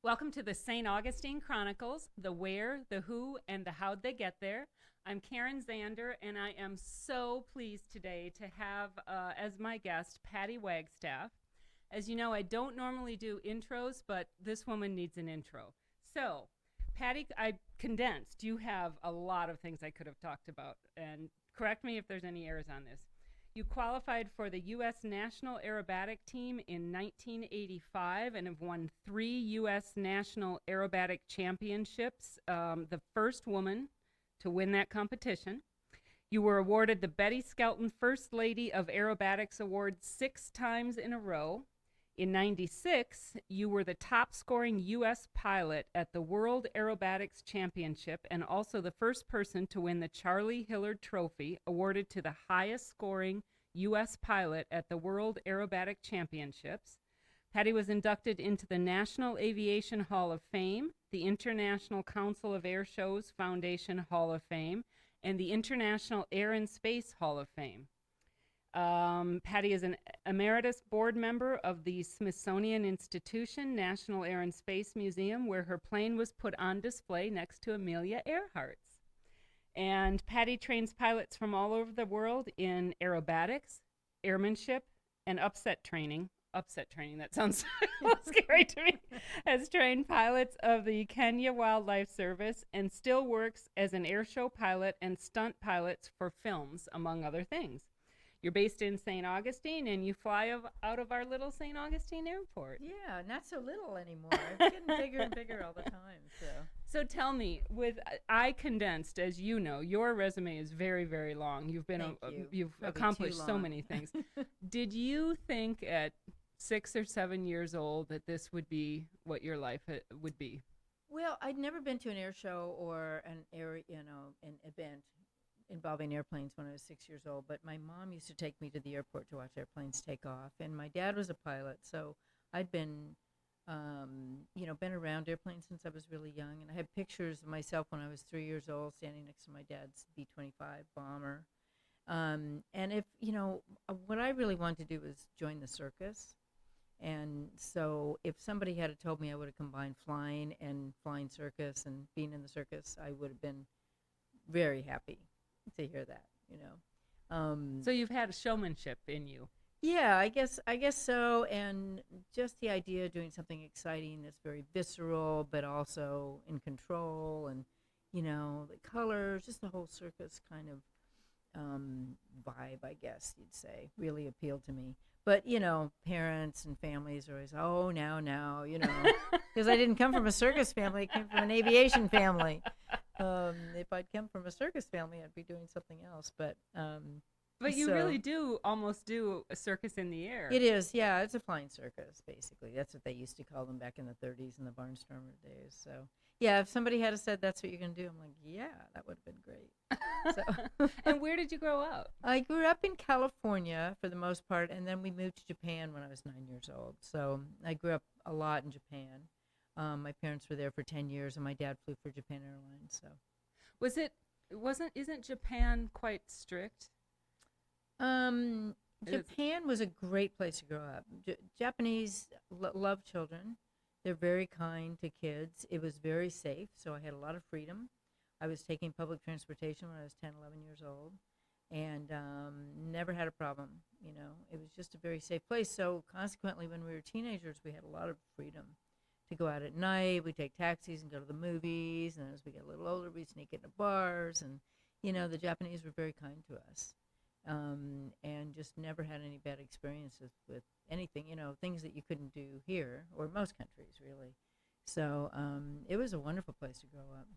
Welcome to the St. Augustine Chronicles, the where, the who, and the how'd they get there. I'm Karen Zander, and I am so pleased today to have as my guest Patty Wagstaff. As you know, I don't normally do intros, but this woman needs an intro. So, Patty, I condensed. You have a lot of things I could have talked about, and correct me if there's any errors on this. You qualified for the U.S. National Aerobatic Team in 1985 and have won 3 U.S. National Aerobatic Championships, the first woman to win that competition. You were awarded the Betty Skelton First Lady of Aerobatics Award 6 times in a row. In 96, you were the top scoring U.S. pilot at the World Aerobatics Championship and also the first person to win the Charlie Hillard Trophy, awarded to the highest scoring U.S. pilot at the World Aerobatic Championships. Patty was inducted into the National Aviation Hall of Fame, the International Council of Airshows Foundation Hall of Fame, and the International Air and Space Hall of Fame. Patty is an emeritus board member of the Smithsonian Institution National Air and Space Museum, where her plane was put on display next to Amelia Earhart's. And Patty trains pilots from all over the world in aerobatics, airmanship, and upset training. Upset training, that sounds a little scary to me. Has trained pilots of the Kenya Wildlife Service and still works as an airshow pilot and stunt pilots for films, among other things. You're based in St. Augustine, and you fly out of our little St. Augustine airport. Yeah, not so little anymore. It's getting bigger and bigger all the time. So tell me, I condensed, as you know, your resume is very, very long. You've accomplished so many things. Did you think at 6 or 7 years old that this would be what your life would be? Well, I'd never been to an air show or an event involving airplanes when I was 6 years old, but my mom used to take me to the airport to watch airplanes take off, and my dad was a pilot, so I'd been been around airplanes since I was really young, and I have pictures of myself when I was 3 years old standing next to my dad's B-25 bomber. And what I really wanted to do was join the circus. And so if somebody had told me I would have combined flying and flying circus and being in the circus, I would have been very happy to hear that. So you've had a showmanship in you. Yeah, I guess so. And just the idea of doing something exciting that's very visceral, but also in control, and the colors, just the whole circus kind of vibe, I guess you'd say, really appealed to me. But parents and families are always, oh, now, because I didn't come from a circus family; I came from an aviation family. If I'd come from a circus family, I'd be doing something else. But you really do almost do a circus in the air. It is, yeah. It's a flying circus, basically. That's what they used to call them back in the 30s in the Barnstormer days. So, yeah, if somebody had said that's what you're going to do, I'm like, yeah, that would have been great. So. And where did you grow up? I grew up in California for the most part, and then we moved to Japan when I was 9 years old. So I grew up a lot in Japan. My parents were there for 10 years, and my dad flew for Japan Airlines. So, isn't Japan quite strict? Japan was a great place to grow up. Japanese love children. They're very kind to kids. It was very safe, so I had a lot of freedom. I was taking public transportation when I was 10, 11 years old, and never had a problem. It was just a very safe place. So consequently, when we were teenagers, we had a lot of freedom to go out at night. We'd take taxis and go to the movies, and as we get a little older, we'd sneak into bars, and the Japanese were very kind to us. And just never had any bad experiences with anything, things that you couldn't do here or most countries, really. So it was a wonderful place to grow up.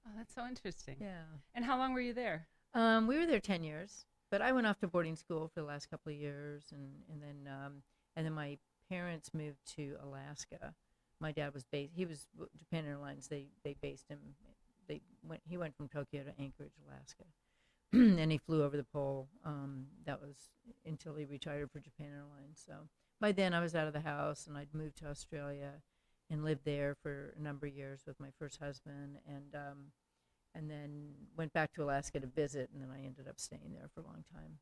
Oh, that's so interesting. Yeah. And how long were you there? We were there 10 years, but I went off to boarding school for the last couple of years, and then my parents moved to Alaska. My dad was based. He was Japan Airlines. They based him. He went from Tokyo to Anchorage, Alaska. And he flew over the pole. That was until he retired for Japan Airlines. So by then I was out of the house, and I'd moved to Australia and lived there for a number of years with my first husband, and then went back to Alaska to visit, and then I ended up staying there for a long time.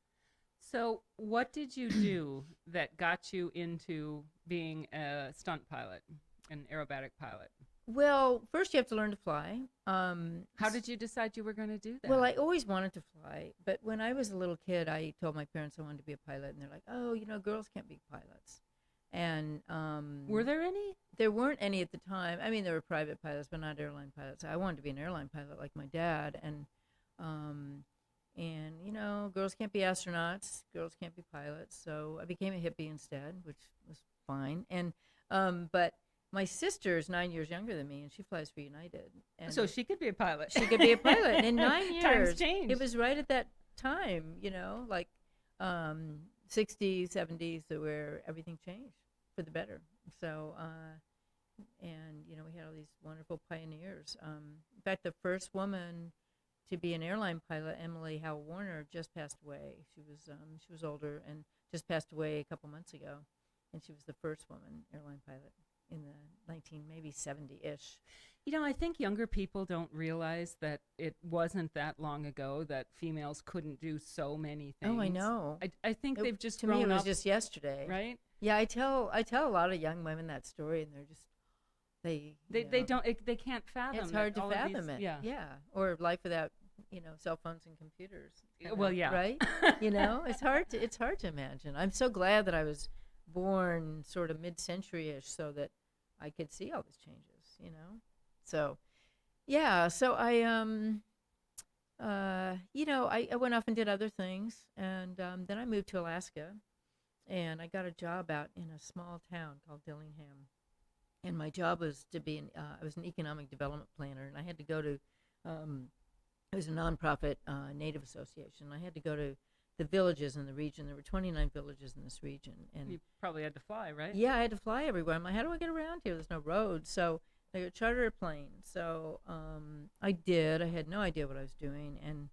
So what did you do that got you into being a stunt pilot? an aerobatic pilot? Well, first you have to learn to fly. How did you decide you were going to do that? Well, I always wanted to fly, but when I was a little kid, I told my parents I wanted to be a pilot, and they're like, "Oh, girls can't be pilots." And were there any? there weren't any at the time. I mean, there were private pilots, but not airline pilots. I wanted to be an airline pilot like my dad, um, and girls can't be astronauts, girls can't be pilots. So I became a hippie instead, which was fine. And but my sister's 9 years younger than me, and she flies for United. And So she could be a pilot. she could be a pilot. And in 9 Times years, changed. it was right at that time, like 60s, 70s, where everything changed for the better. So, and we had all these wonderful pioneers. In fact, the first woman to be an airline pilot, Emily Howell Warner, just passed away. She was older and just passed away a couple months ago, and she was the first woman airline pilot in the maybe 70-ish. I think younger people don't realize that it wasn't that long ago that females couldn't do so many things. Oh, I know. I think they've just to grown me it was up, just yesterday, right? Yeah, I tell a lot of young women that story, and they're just they can't fathom. It's hard that to all of fathom these, it. Yeah. Or life without cell phones and computers. Well, yeah. Right. It's hard to imagine. I'm so glad that I was born sort of mid-century-ish, so that I could see all these changes. So yeah. So I I went off and did other things, and then I moved to Alaska, and I got a job out in a small town called Dillingham. And my job was to be I was an economic development planner, and I had to go to, it was a nonprofit Native association. I had to go to the villages in the region. There were 29 villages in this region. And you probably had to fly, right? yeah, I had to fly everywhere. I'm like, how do I get around here? There's no roads. So I got chartered a plane. So I did. I had no idea what I was doing. And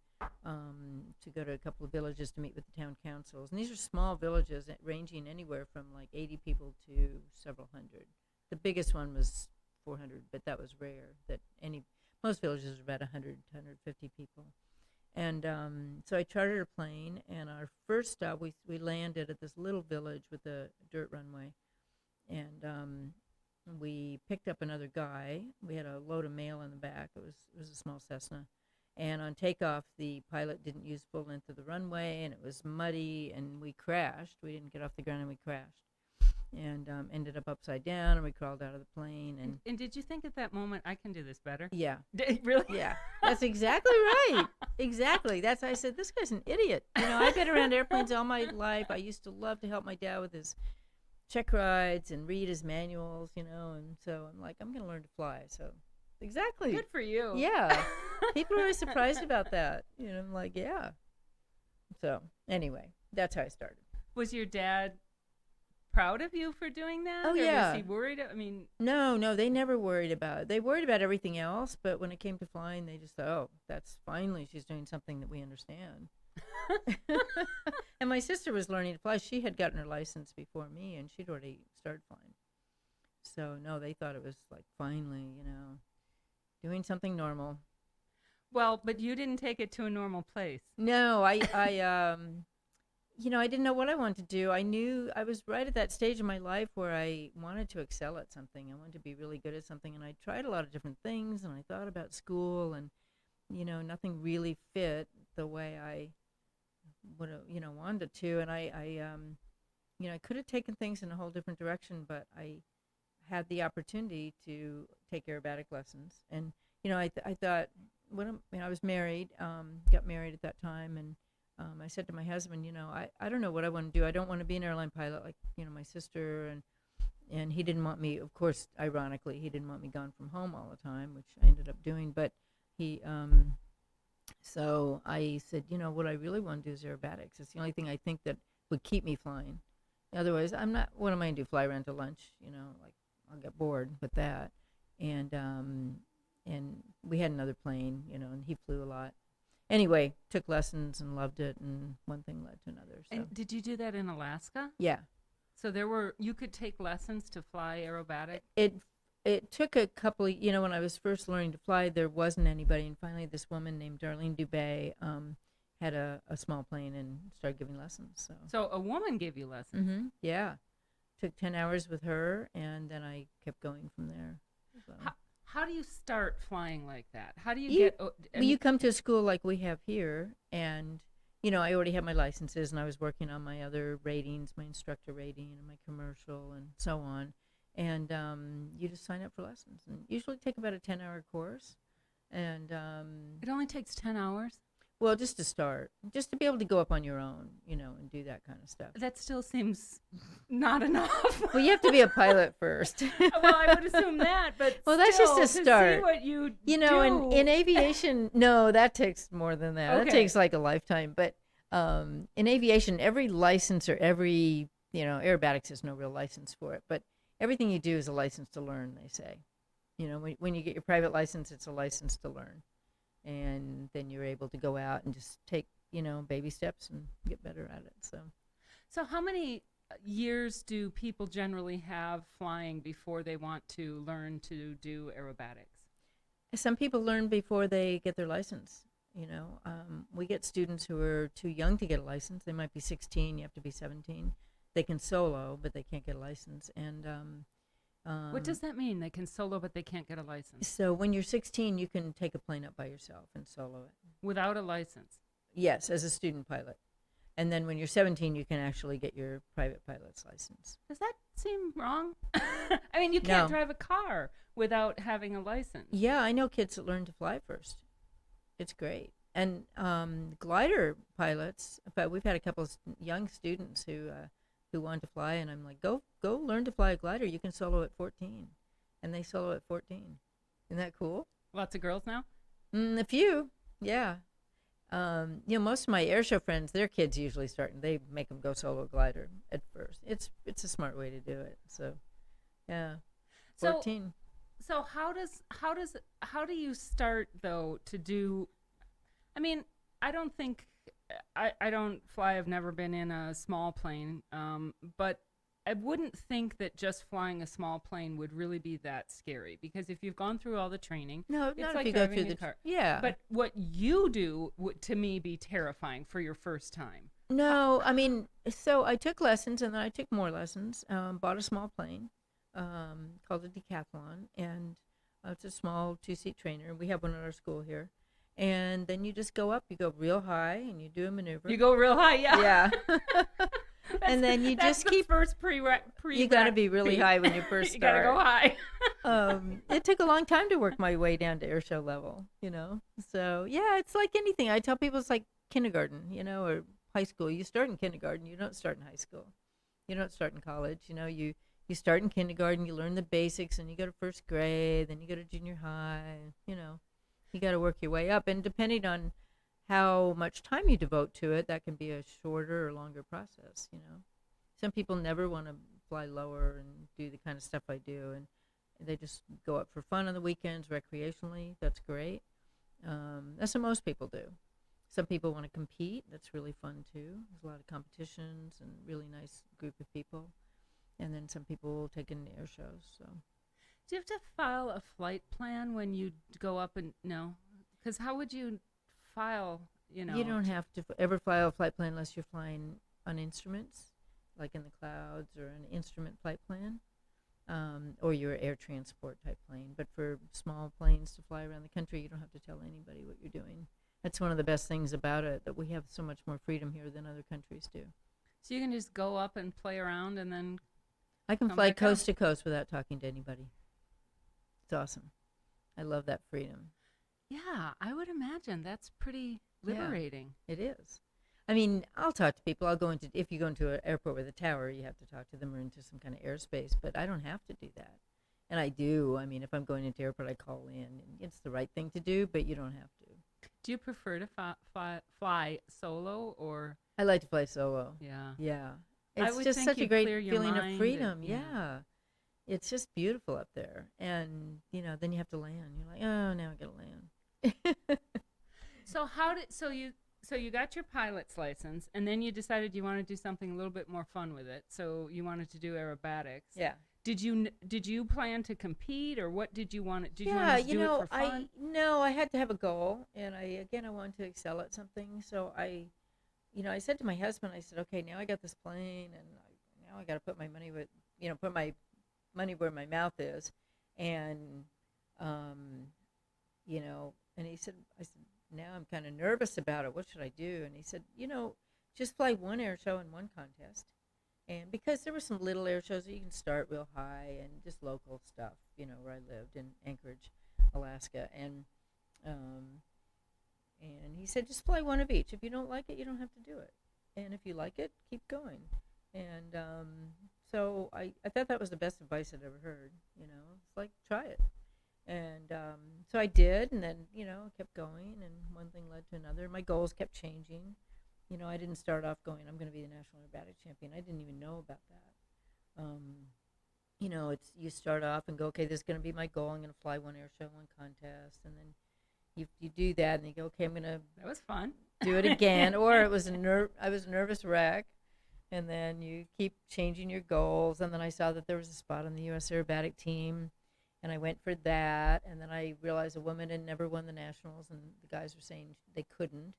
to go to a couple of villages to meet with the town councils. And these are small villages ranging anywhere from like 80 people to several hundred. The biggest one was 400, but that was rare. Most villages are about 100 to 150 people. And so I chartered a plane, and our first stop, we landed at this little village with a dirt runway. And we picked up another guy. We had a load of mail in the back. It was a small Cessna. And on takeoff, the pilot didn't use full length of the runway, and it was muddy, and we crashed. We didn't get off the ground, and we crashed. And ended up upside down, and we crawled out of the plane. And did you think at that moment, I can do this better? Yeah. Really? Yeah. That's exactly right. Exactly. That's why I said, this guy's an idiot. I've been around airplanes all my life. I used to love to help my dad with his check rides and read his manuals, and so I'm like, I'm going to learn to fly. So exactly. Good for you. Yeah. People are always surprised about that. I'm like, yeah. So anyway, that's how I started. Was your dad proud of you for doing that? Oh, or yeah. Was he worried? I mean, no, they never worried about it. They worried about everything else, but when it came to flying, they just thought, oh, that's finally she's doing something that we understand. And my sister was learning to fly. She had gotten her license before me, and she'd already started flying. So no, they thought it was like finally, doing something normal. well, but you didn't take it to a normal place. No, I I didn't know what I wanted to do. I knew I was right at that stage in my life where I wanted to excel at something. I wanted to be really good at something, and I tried a lot of different things, and I thought about school, and nothing really fit the way I would have wanted to. And I could have taken things in a whole different direction, but I had the opportunity to take aerobatic lessons. And I thought I was married, got married at that time, and I said to my husband, I don't know what I want to do. I don't want to be an airline pilot like, my sister, and he didn't want me, of course, ironically, he didn't want me gone from home all the time, which I ended up doing. But he, so I said, what I really want to do is aerobatics. It's the only thing I think that would keep me flying. Otherwise, what am I going to do, fly around to lunch? Like, I'll get bored with that. And we had another plane, and he flew a lot. Anyway, took lessons and loved it, and one thing led to another. So. And did you do that in Alaska? Yeah. So you could take lessons to fly aerobatic? It took a couple of, when I was first learning to fly, there wasn't anybody, and finally this woman named Darlene Dubé had a small plane and started giving lessons. So a woman gave you lessons? Mm-hmm. Yeah. took 10 hours with her, and then I kept going from there. So. How do you start flying like that? How do you You, get? you come to a school like we have here, and I already have my licenses, and I was working on my other ratings, my instructor rating, and my commercial, and so on. And you just sign up for lessons, and usually take about a 10-hour course. And It only takes 10 hours. well, just to start, just to be able to go up on your own, and do that kind of stuff. That still seems not enough. Well, you have to be a pilot first. Well, I would assume that, but well, that's just a to start. see what you In aviation, no, that takes more than that. Okay. That takes like a lifetime. But in aviation, every license or every, aerobatics is no real license for it, but everything you do is a license to learn, they say. When you get your private license, it's a license to learn. And then you're able to go out and just take, baby steps and get better at it. So how many years do people generally have flying before they want to learn to do aerobatics? Some people learn before they get their license. We get students who are too young to get a license. They might be 16. You have to be 17. They can solo, but they can't get a license. And what does that mean? They can solo, but they can't get a license? So when you're 16, you can take a plane up by yourself and solo it. Without a license? Yes, as a student pilot. And then when you're 17, you can actually get your private pilot's license. Does that seem wrong? I mean, you can't drive a car without having a license. Yeah, I know kids that learn to fly first. It's great. And glider pilots, but we've had a couple of young students who want to fly, and I'm like, go learn to fly a glider. You can solo at 14. And they solo at 14. Isn't that cool? Lots of girls now? A few, yeah. Most of my airshow friends, their kids usually start, and they make them go solo glider at first. It's a smart way to do it. So, yeah, 14. So how do you start though to do? I mean, I don't think I don't fly. I've never been in a small plane, but I wouldn't think that just flying a small plane would really be that scary, because if you've gone through all the training, no, it's not like if you go driving through a car. Yeah. But what you do would, to me, be terrifying for your first time. No, I mean, so I took lessons, and then I took more lessons. Bought a small plane, called a decathlon, and it's a small 2-seat trainer. We have one at our school here. And then you just go up. You go real high, and you do a maneuver. You go real high, yeah. Yeah. And then you just keep. First You got to be really high when you first You start. got to go high. It took a long time to work my way down to airshow level, So, yeah, it's like anything. I tell people it's like kindergarten, or high school. You start in kindergarten. You don't start in high school. You don't start in college. You start in kindergarten. You learn the basics, and you go to first grade. Then you go to junior high. You got to work your way up. And depending on how much time you devote to it, that can be a shorter or longer process. Some people never want to fly lower and do the kind of stuff I do, and they just go up for fun on the weekends, recreationally. That's great. That's what most people do. Some people want to compete. That's really fun too. There's a lot of competitions and really nice group of people. And then some people will take in air shows. So, do you have to file a flight plan when you go up and no? Because how would you file? You don't have to ever file a flight plan unless you're flying on instruments, like in the clouds, or an instrument flight plan, or your air transport type plane. But for small planes to fly around the country, you don't have to tell anybody what you're doing. That's one of the best things about it, that we have so much more freedom here than other countries do. So you can just go up and play around, and then I can fly coast to coast without talking to anybody. It's awesome. I love that freedom. Yeah, I would imagine that's pretty liberating. Yeah, it is. I mean, I'll talk to people. If you go into an airport with a tower, you have to talk to them, or into some kind of airspace, but I don't have to do that. And I do. I mean, if I'm going into airport, I call in, and it's the right thing to do, but you don't have to. Do you prefer to fly solo, or? I like to fly solo. Yeah. Yeah. I It's would just think such a you'd great clear your feeling of mind freedom. and- Yeah. It's just beautiful up there. And, then you have to land. You're like, oh, now I got to land. So you got your pilot's license, and then you decided you want to do something a little bit more fun with it. So you wanted to do aerobatics. Yeah. Did you plan to compete, or what did you want? Did you Yeah, want to do it for fun? I had to have a goal, and I wanted to excel at something. So I said to my husband, I said, okay, now I got this plane, and now I got to put my money put my money where my mouth is, and um, and he said, I said, now I'm kind of nervous about it. What should I do? And he said, just fly one air show and one contest. And because there were some little air shows that you can start real high and just local stuff, where I lived in Anchorage, Alaska. And he said, just fly one of each. If you don't like it, you don't have to do it. And if you like it, keep going. And so I thought that was the best advice I'd ever heard. It's like, try it. And so I did, and then, kept going, and one thing led to another. My goals kept changing. I didn't start off going, I'm going to be the national aerobatic champion. I didn't even know about that. It's you start off and go, okay, this is going to be my goal. I'm going to fly one air show, one contest, and then you do that, and you go, okay, I'm going to That was fun. do it again. Or I was a nervous wreck, and then you keep changing your goals. And then I saw that there was a spot on the U.S. aerobatic team, and I went for that. And then I realized a woman had never won the nationals, and the guys were saying they couldn't.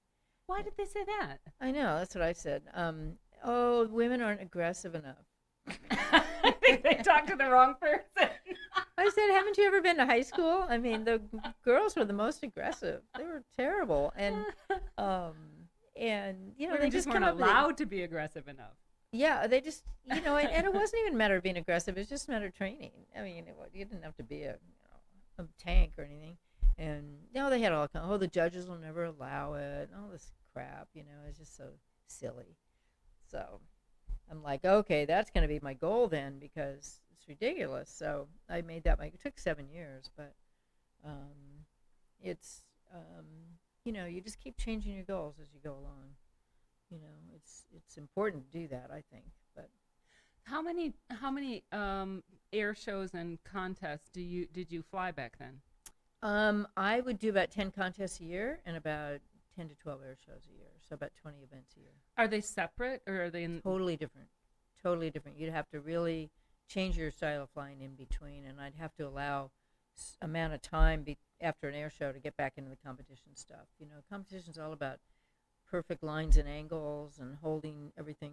Why did they say that? I know, that's what I said. Women aren't aggressive enough. I think they talked to the wrong person. I said, haven't you ever been to high school? I mean, the girls were the most aggressive. They were terrible, and They just weren't allowed to be aggressive enough. Yeah, they just, and it wasn't even a matter of being aggressive. It was just a matter of training. I mean, you didn't have to be a tank or anything. And they had all kinds. The judges will never allow it. And all this crap, it's just so silly. So I'm like, okay, that's going to be my goal then, because it's ridiculous. So I made that it took 7 years, but it's you just keep changing your goals as you go along. It's important to do that, I think. But how many air shows and contests did you fly back then? I would do about 10 contests a year and about 10 to 12 air shows a year, so about 20 events a year. Are they separate, or are they Totally different. Totally different. You'd have to really change your style of flying in between, and I'd have to allow amount of time after an air show to get back into the competition stuff. Competition's all about perfect lines and angles and holding everything,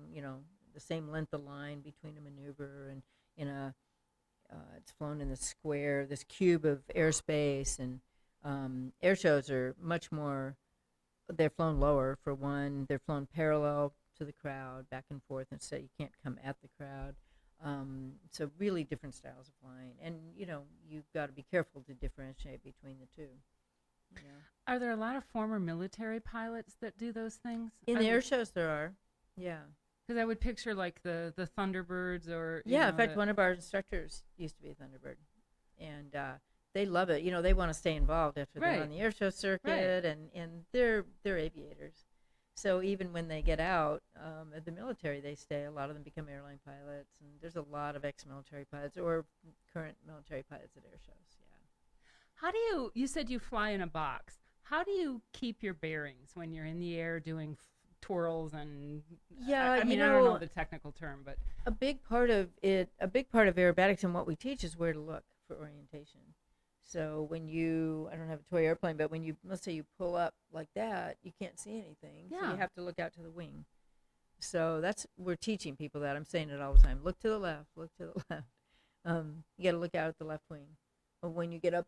the same length of line between a maneuver and it's flown in this cube of airspace, and air shows are much more, they're flown lower for one, they're flown parallel to the crowd, back and forth, and so you can't come at the crowd. So really different styles of flying, and you've got to be careful to differentiate between the two. Are there a lot of former military pilots that do those things? In the air shows there are, yeah. Because I would picture like the Thunderbirds or in fact, one of our instructors used to be a Thunderbird, and they love it. They want to stay involved after they're on the air show circuit, and they're aviators. So even when they get out of the military, they stay. A lot of them become airline pilots, and there's a lot of ex-military pilots or current military pilots at air shows. Yeah. How do you said you fly in a box. How do you keep your bearings when you're in the air doing twirls and I don't know the technical term, but a big part of aerobatics and what we teach is where to look for orientation. So when I don't have a toy airplane, but when let's say you pull up like that, you can't see anything. Yeah. So you have to look out to the wing. So we're teaching people that. I'm saying it all the time. Look to the left, look to the left. You got to look out at the left wing. But when you get up,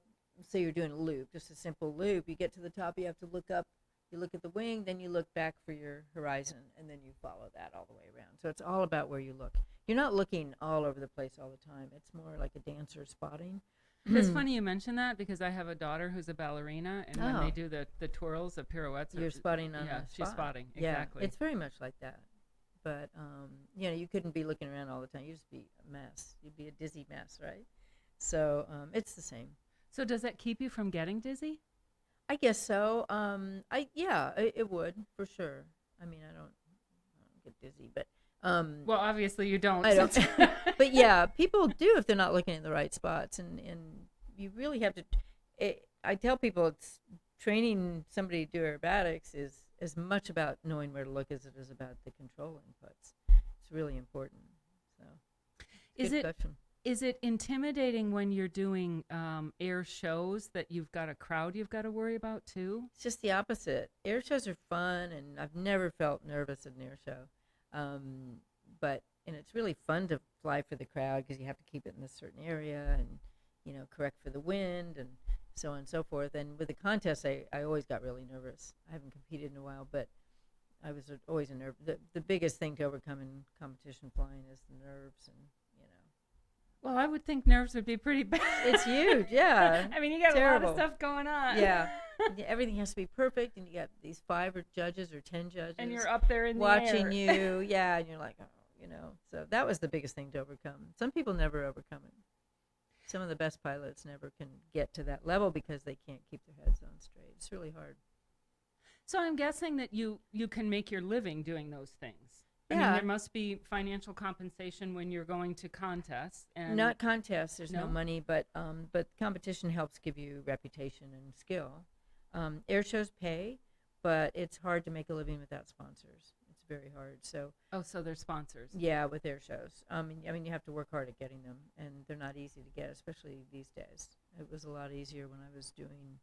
say you're doing a loop, just a simple loop, you get to the top, you have to look up. You look at the wing, then you look back for your horizon, and then you follow that all the way around. So it's all about where you look. You're not looking all over the place all the time. It's more like a dancer spotting. It's funny you mention that, because I have a daughter who's a ballerina, and when they do the twirls, the pirouettes, you're spotting on the spot. She's spotting, exactly. Yeah, it's very much like that. But you couldn't be looking around all the time. You'd just be a mess. You'd be a dizzy mess, right? So it's the same. So does that keep you from getting dizzy? I guess so. It would, for sure. I mean, I don't get dizzy, but well, obviously you don't. I don't. But yeah, people do if they're not looking in the right spots, and you really have to. I tell people it's training somebody to do aerobatics is as much about knowing where to look as it is about the control inputs. It's really important. So, good question. Is it intimidating when you're doing air shows that you've got a crowd you've got to worry about too? It's just the opposite. Air shows are fun, and I've never felt nervous at an air show. But and it's really fun to fly for the crowd because you have to keep it in a certain area and correct for the wind and so on and so forth. And with the contest, I always got really nervous. I haven't competed in a while, but I was always a nerve. The biggest thing to overcome in competition flying is the nerves, and Well, I would think nerves would be pretty bad. it's huge. Yeah, I mean, you got terrible. a lot of stuff going on. Yeah. Everything has to be perfect, and you got these 5 judges or 10 judges, And you're up there in watching the air. you. Yeah, and you're like, oh, So that was the biggest thing to overcome. Some people never overcome it. Some of the best pilots never can get to that level because they can't keep their heads on straight. It's really hard. So I'm guessing that you can make your living doing those things. I Yeah. mean, there must be financial compensation when you're going to contests. And Not contests. There's no No? money, but competition helps give you reputation and skill. Air shows pay, but it's hard to make a living without sponsors. It's very hard. So so they're sponsors. yeah, with air shows, I mean, you have to work hard at getting them, and they're not easy to get, especially these days. It was a lot easier when I was doing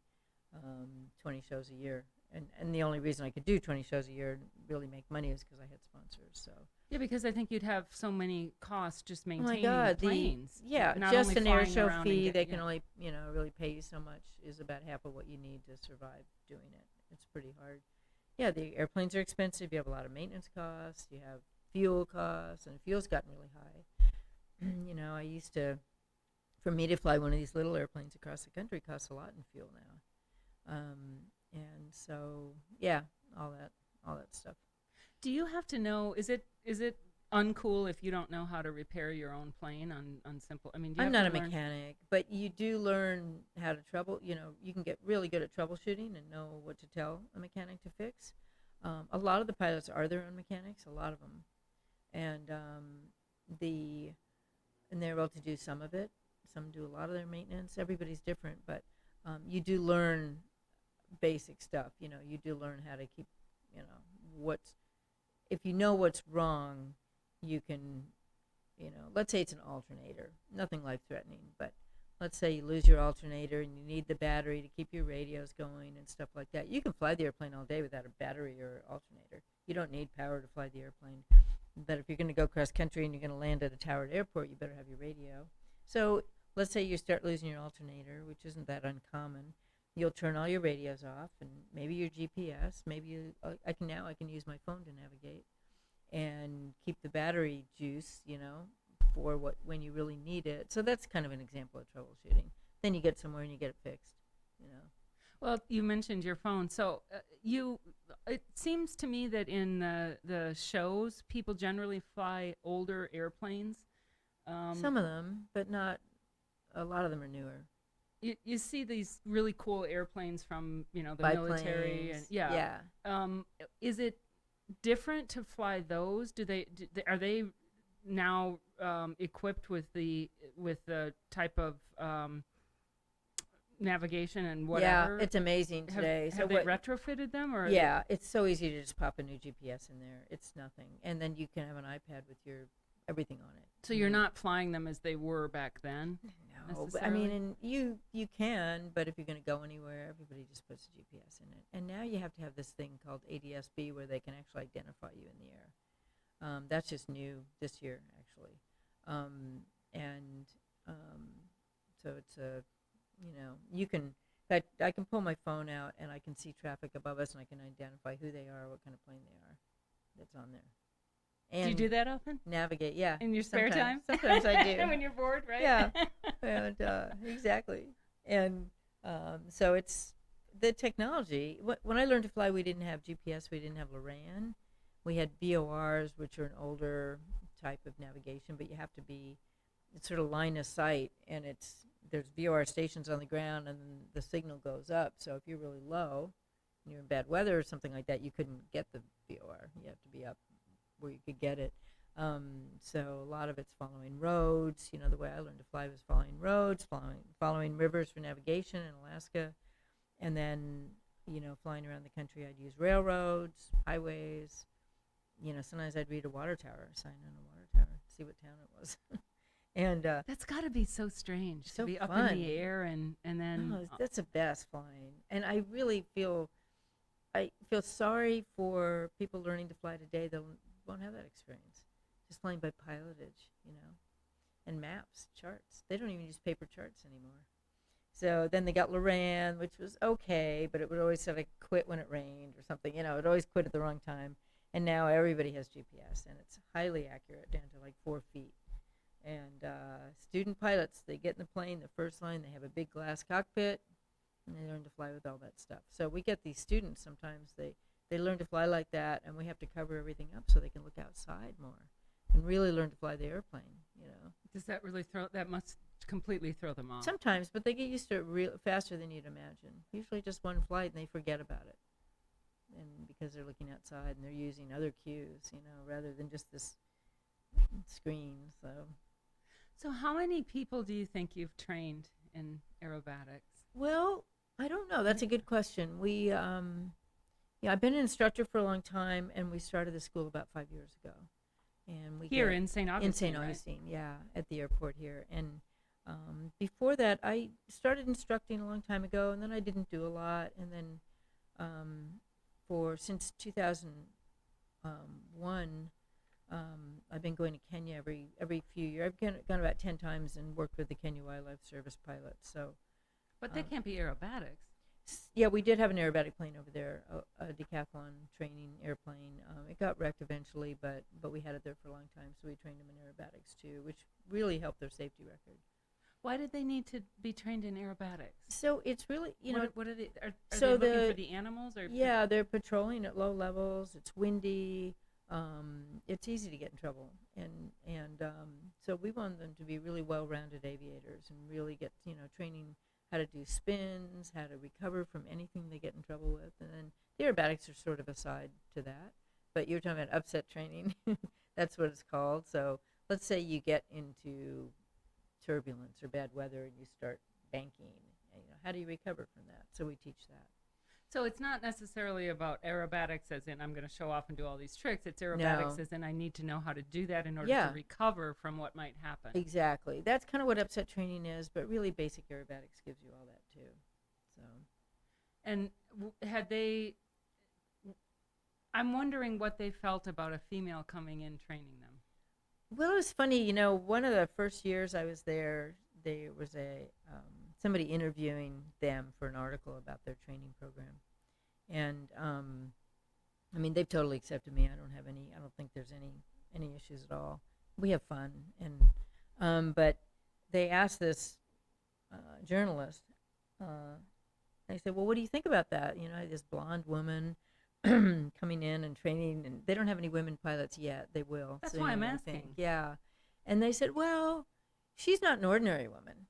20 shows a year, and the only reason I could do 20 shows a year and really make money is because I had sponsors. So Yeah, because I think you'd have so many costs just oh my maintaining God, the planes. yeah, Not just only an air flying show around and fee, get- they can yeah. only really pay you so much, is about half of what you need to survive doing it. It's pretty hard. Yeah, the airplanes are expensive. You have a lot of maintenance costs. You have fuel costs, and fuel's gotten really high. I used to, for me to fly one of these little airplanes across the country costs a lot in fuel now. And so, yeah, all that stuff. Do you have to know? Is it uncool if you don't know how to repair your own plane on simple? I mean, do you I'm have not to a learn- mechanic, but you do learn how to you can get really good at troubleshooting and know what to tell a mechanic to fix. A lot of the pilots are their own mechanics, a lot of them. And and they're able to do some of it. Some do a lot of their maintenance. Everybody's different, but you do learn basic stuff. You do learn how to keep, if you know what's wrong, you can, let's say it's an alternator, nothing life-threatening, but let's say you lose your alternator and you need the battery to keep your radios going and stuff like that. You can fly the airplane all day without a battery or alternator. You don't need power to fly the airplane. But if you're going to go cross country and you're going to land at a towered airport, you better have your radio. So let's say you start losing your alternator, which isn't that uncommon. You'll turn all your radios off and maybe your GPS. Maybe I can use my phone to navigate and keep the battery juice, for when you really need it. So that's kind of an example of troubleshooting. Then you get somewhere and you get it fixed. Well, you mentioned your phone, so it seems to me that in the shows, people generally fly older airplanes. Some of them, but not a lot of them are newer. You see these really cool airplanes from the military, and Biplanes, yeah. Is it different to fly those? Are they now equipped with the type of navigation and whatever? Yeah, it's amazing today. Have they retrofitted them, or yeah, it's so easy to just pop a new GPS in there. It's nothing, and then you can have an iPad with your everything on it. So you're not flying them as they were back then? No, but I mean, and you can, but if you're going to go anywhere, everybody just puts a GPS in it. And now you have to have this thing called ADS-B where they can actually identify you in the air. That's just new this year, actually. So it's you can. I can pull my phone out and I can see traffic above us and I can identify who they are, what kind of plane they are, that's on there. And do you do that often? Navigate, yeah. In your spare time? Sometimes I do. When you're bored, right? Yeah, and exactly. And so it's the technology. When I learned to fly, we didn't have GPS, we didn't have Loran. We had VORs, which are an older type of navigation, but you have to be, it's sort of line of sight, and there's VOR stations on the ground, and then the signal goes up. So if you're really low, and you're in bad weather or something like that, you couldn't get the VOR. You have to be up where you could get it. So a lot of it's following roads. The way I learned to fly was following roads, following rivers for navigation in Alaska, and then flying around the country. I'd use railroads, highways. Sometimes I'd read a water tower, sign on a water tower, see what town it was. And that's got to be so strange so to be fun. up in the air and then that's the best flying. And I really feel sorry for people learning to fly today that won't have that experience. just flying by pilotage, and maps, charts. They don't even use paper charts anymore. So then they got Loran, which was okay, but it would always sort of quit when it rained or something. It would always quit at the wrong time. And now everybody has GPS, and it's highly accurate down to like 4 feet. And student pilots, they get in the plane, the first line, they have a big glass cockpit, and they learn to fly with all that stuff. So we get these students, sometimes they learn to fly like that, and we have to cover everything up so they can look outside more and really learn to fly the airplane. Does that really that must completely throw them off? Sometimes, but they get used to it faster than you'd imagine. Usually just one flight, and they forget about it. And because they're looking outside and they're using other cues, rather than just this screen. So how many people do you think you've trained in aerobatics? Well, I don't know. That's a good question. I've been an instructor for a long time, and we started the school about 5 years ago. And we here in St. Augustine. In St. Augustine, right? Yeah, at the airport here. And before that, I started instructing a long time ago, and then I didn't do a lot. And then since 2001, I've been going to Kenya every few years. I've gone about 10 times and worked with the Kenya Wildlife Service pilots. But they can't be aerobatics. Yeah, we did have an aerobatic plane over there, a decathlon training airplane. It got wrecked eventually, but we had it there for a long time, so we trained them in aerobatics too, which really helped their safety record. Why did they need to be trained in aerobatics? So it's really, what are they? Are they looking for the animals? Or yeah, they're patrolling at low levels. It's windy. It's easy to get in trouble, and so we want them to be really well-rounded aviators and really get training how to do spins, how to recover from anything they get in trouble with, and then the aerobatics are sort of aside to that. But you're talking about upset training. That's what it's called. So let's say you get into turbulence or bad weather and you start banking. How do you recover from that? So we teach that. So it's not necessarily about aerobatics as in I'm going to show off and do all these tricks. It's aerobatics as in I need to know how to do that in order to recover from what might happen. Exactly. That's kind of what upset training is, but really basic aerobatics gives you all that too. So. And I'm wondering what they felt about a female coming in training them. Well, it was funny. One of the first years I was there was somebody interviewing them for an article about their training program, and they've totally accepted me. I don't think there's any issues at all. We have fun, and but they asked this journalist. They said, "Well, what do you think about that? This blonde woman coming in and training, and they don't have any women pilots yet. They will." That's why I'm asking. Yeah, and they said, "Well, she's not an ordinary woman."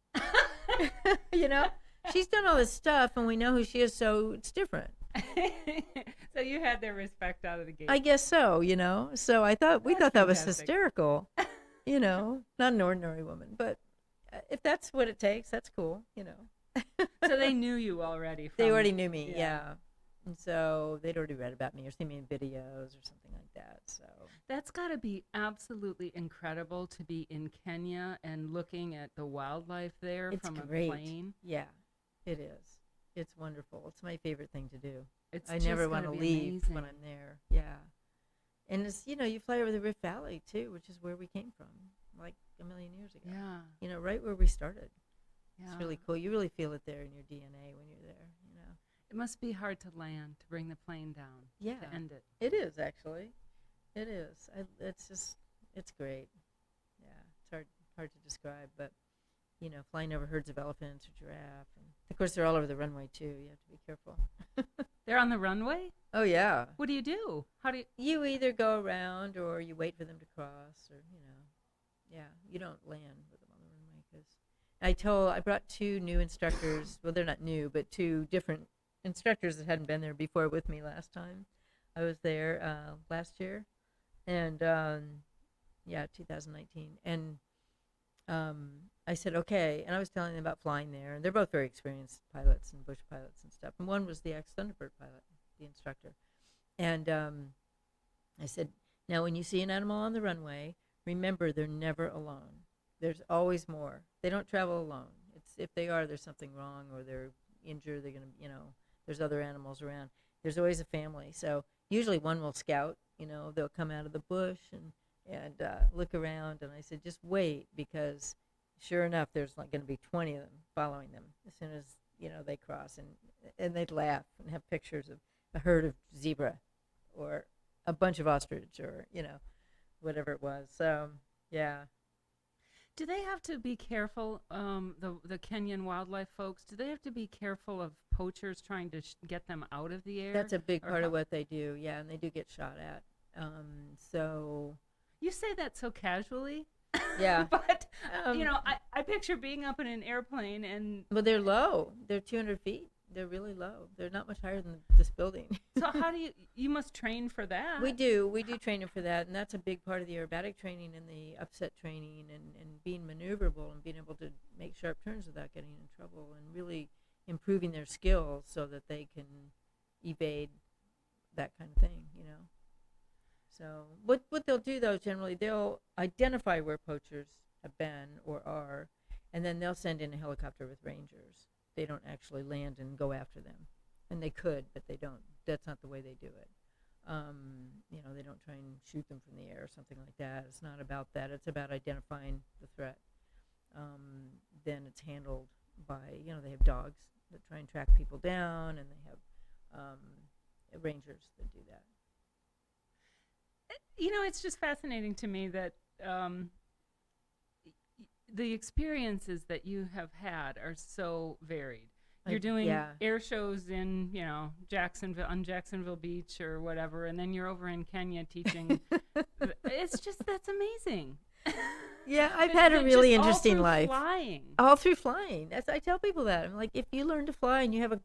She's done all this stuff, and we know who she is, so it's different. So you had their respect out of the gate. I guess so. So we thought that was hysterical. Not an ordinary woman, but if that's what it takes, that's cool. So they knew you already. They already knew me. Yeah. And so they'd already read about me or seen me in videos or something like that. So that's got to be absolutely incredible to be in Kenya and looking at the wildlife there from a plane. Yeah, it is. It's wonderful. It's my favorite thing to do. I just never want to leave when I'm there. Yeah. And it's, you fly over the Rift Valley too, which is where we came from like a million years ago. Yeah. Right where we started. Yeah. It's really cool. You really feel it there in your DNA when you're there, It must be hard to land, to bring the plane down, to end it. It is, actually. It is. It's great. Yeah, it's hard to describe, but, flying over herds of elephants or giraffe. And of course, they're all over the runway, too. You have to be careful. They're on the runway? Oh, yeah. What do you do? How do you... You either go around or you wait for them to cross or, you don't land with them on the runway because I brought 2 new instructors. Well, they're not new, but 2 different instructors that hadn't been there before with me last time. I was there last year, and 2019. And I said, okay, and I was telling them about flying there, and they're both very experienced pilots and bush pilots and stuff. And one was the ex-Thunderbird pilot, the instructor. And I said, now when you see an animal on the runway, remember they're never alone. There's always more. They don't travel alone. If they are, there's something wrong or they're injured, they're going to, there's other animals around. There's always a family. So usually one will scout, they'll come out of the bush and and look around. And I said, just wait, because sure enough, there's like going to be 20 of them following them as soon as they cross, and they'd laugh and have pictures of a herd of zebra, or a bunch of ostrich, or whatever it was. So yeah. Do they have to be careful, the Kenyan wildlife folks? Do they have to be careful of poachers trying to get them out of the air? That's a big Or part how- of what they do. Yeah, and they do get shot at. So You say that so casually. yeah. But, Um, I picture being up in an airplane and Well, they're low. They're 200 feet. They're really low. They're not much higher than this building. so how do you must train for that. We do training for that, and that's a big part of the aerobatic training and the upset training, and being maneuverable and being able to make sharp turns without getting in trouble, and really improving their skills so that they can evade that kind of thing. So what they'll do, though, generally they'll identify where poachers have been or are, and then they'll send in a helicopter with rangers. They don't actually land and go after them, and they could, but they don't. That's not the way they do it. They don't try and shoot them from the air or something like that. It's not about that. It's about identifying the threat. Then it's handled by, they have dogs that try and track people down, and they have rangers that do that. It's just fascinating to me that the experiences that you have had are so varied. You're doing air shows in, Jacksonville, on Jacksonville Beach or whatever, and then you're over in Kenya teaching. That's amazing. Yeah, I've had a really interesting life. Flying. All through flying. I tell people that. I'm like, if you learn to fly and you have a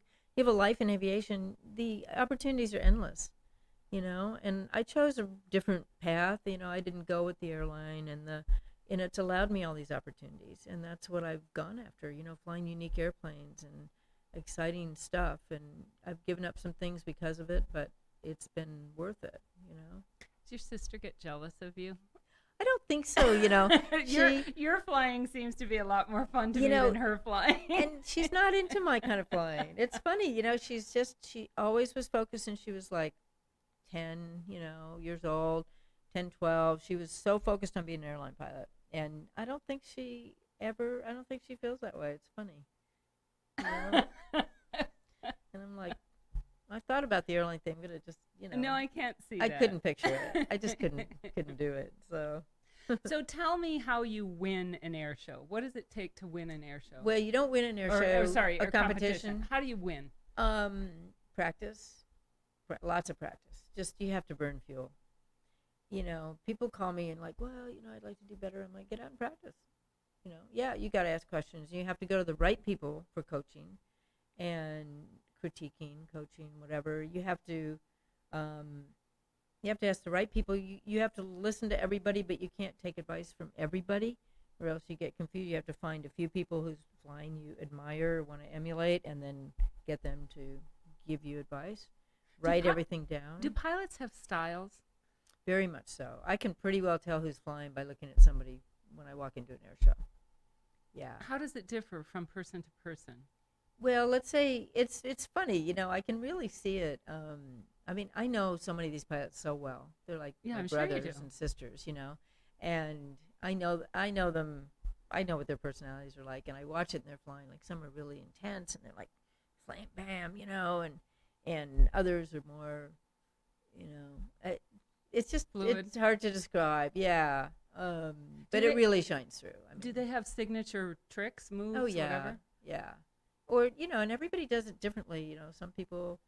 life in aviation, the opportunities are endless. And I chose a different path. I didn't go with the airline, and it's allowed me all these opportunities, and that's what I've gone after. Flying unique airplanes and exciting stuff, and I've given up some things because of it, but it's been worth it. Does your sister get jealous of you? I don't think so. Your flying seems to be a lot more fun to me than her flying. And she's not into my kind of flying. It's funny, she always was focused, and she was like 10, years old, 10, 12. She was so focused on being an airline pilot. And I don't think she feels that way. It's funny. And I'm like, I thought about the airline thing, but it just, No, I can't see I that. couldn't picture it. I just couldn't do it. So. So tell me how you win an air show. What does it take to win an air show? Well, you don't win an air show. A competition. How do you win? Practice. Lots of practice. Just, you have to burn fuel. People call me and like, well, I'd like to do better. I'm like, get out and practice. Yeah, you got to ask questions. You have to go to the right people for coaching and critiquing, coaching, whatever. You have to ask the right people. You have to listen to everybody, but you can't take advice from everybody, or else you get confused. You have to find a few people whose flying you admire, want to emulate, and then get them to give you advice. Write everything down. Do pilots have styles? Very much so. I can pretty well tell who's flying by looking at somebody when I walk into an air show. Yeah. How does it differ from person to person? Well, let's say it's funny. I can really see it. I know so many of these pilots so well. They're like my brothers and sisters, and I know them. I know what their personalities are like, and I watch it, and they're flying. Like, some are really intense, and they're like, slam bam, and others are more, it's just fluid. It's hard to describe. Yeah. But it really shines through. Do they have signature tricks, moves, oh, yeah, whatever? Yeah. Or, and everybody does it differently. Some people,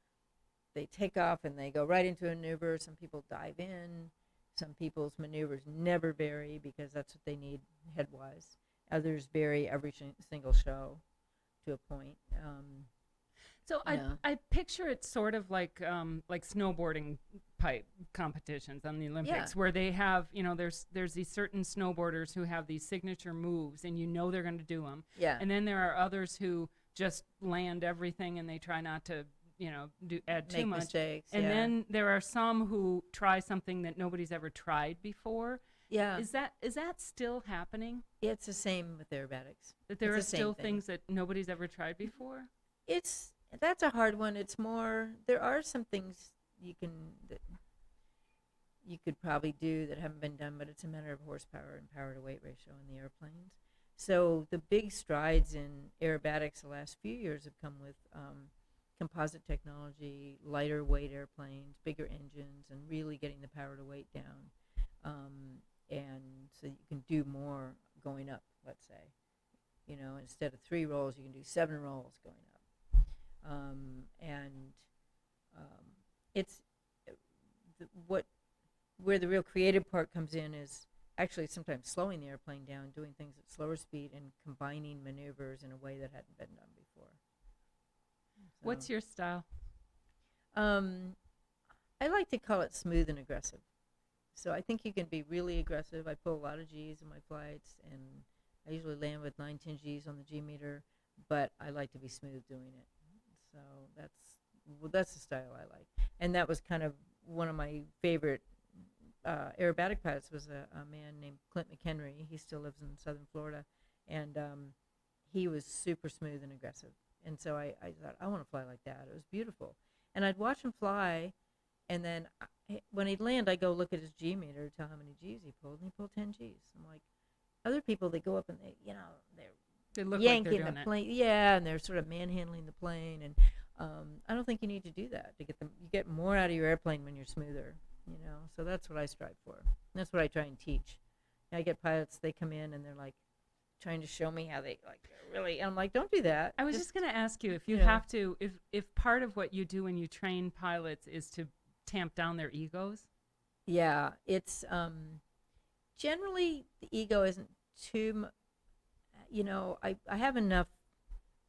they take off and they go right into a maneuver. Some people dive in. Some people's maneuvers never vary because that's what they need head-wise. Others vary every single show to a point. So I picture it sort of like snowboarding pipe competitions on the Olympics, where they have, there's these certain snowboarders who have these signature moves, and they're going to do them. Yeah. And then there are others who just land everything, and they try not to, add too much mistakes. And then there are some who try something that nobody's ever tried before. Yeah. Is that still happening? Yeah, it's the same with aerobatics. That there are still things that nobody's ever tried before? That's a hard one. It's more, there are some things you can, you could probably do that haven't been done, but it's a matter of horsepower and power to weight ratio in the airplanes. So the big strides in aerobatics the last few years have come with composite technology, lighter weight airplanes, bigger engines, and really getting the power to weight down. And so you can do more going up, let's say. Instead of 3 rolls, you can do 7 rolls going up. And it's where the real creative part comes in is actually sometimes slowing the airplane down, doing things at slower speed, and combining maneuvers in a way that hadn't been done before. So, What's your style? I like to call it smooth and aggressive. So I think you can be really aggressive. I pull a lot of G's in my flights, and I usually land with 9, 10 G's on the G meter, but I like to be smooth doing it. So that's the style I like. And that was kind of one of my favorite aerobatic pilots was a man named Clint McHenry. He still lives in southern Florida, and he was super smooth and aggressive. And so I thought, I want to fly like that. It was beautiful. And I'd watch him fly, and then when he'd land, I'd go look at his G meter, tell how many G's he pulled, and he pulled 10 G's. I'm like, other people, they go up and They look yanking like they're doing the plane. Yeah, and they're sort of manhandling the plane. And I don't think you need to do that to get them. You get more out of your airplane when you're smoother, So that's what I strive for. And that's what I try and teach. I get pilots, they come in and they're like trying to show me how they really. And I'm like, don't do that. I was just going to ask you if you you know. have to, if part of what you do when you train pilots is to tamp down their egos. Yeah, it's generally the ego isn't too. I have enough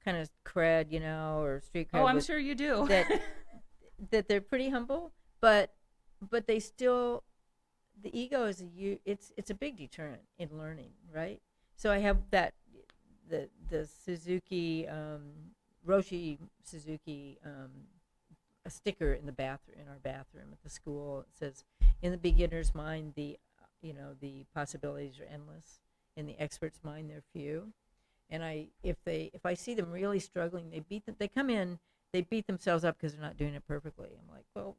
kind of cred, or street cred. Oh, I'm sure you do. that they're pretty humble, but they still, the ego is it's a big deterrent in learning, right? So I have that the Suzuki Roshi Suzuki a sticker in our bathroom at the school. It says, in the beginner's mind, the possibilities are endless. In the expert's mind, they're few. And if I see them really struggling, they come in, they beat themselves up because they're not doing it perfectly. I'm like, well,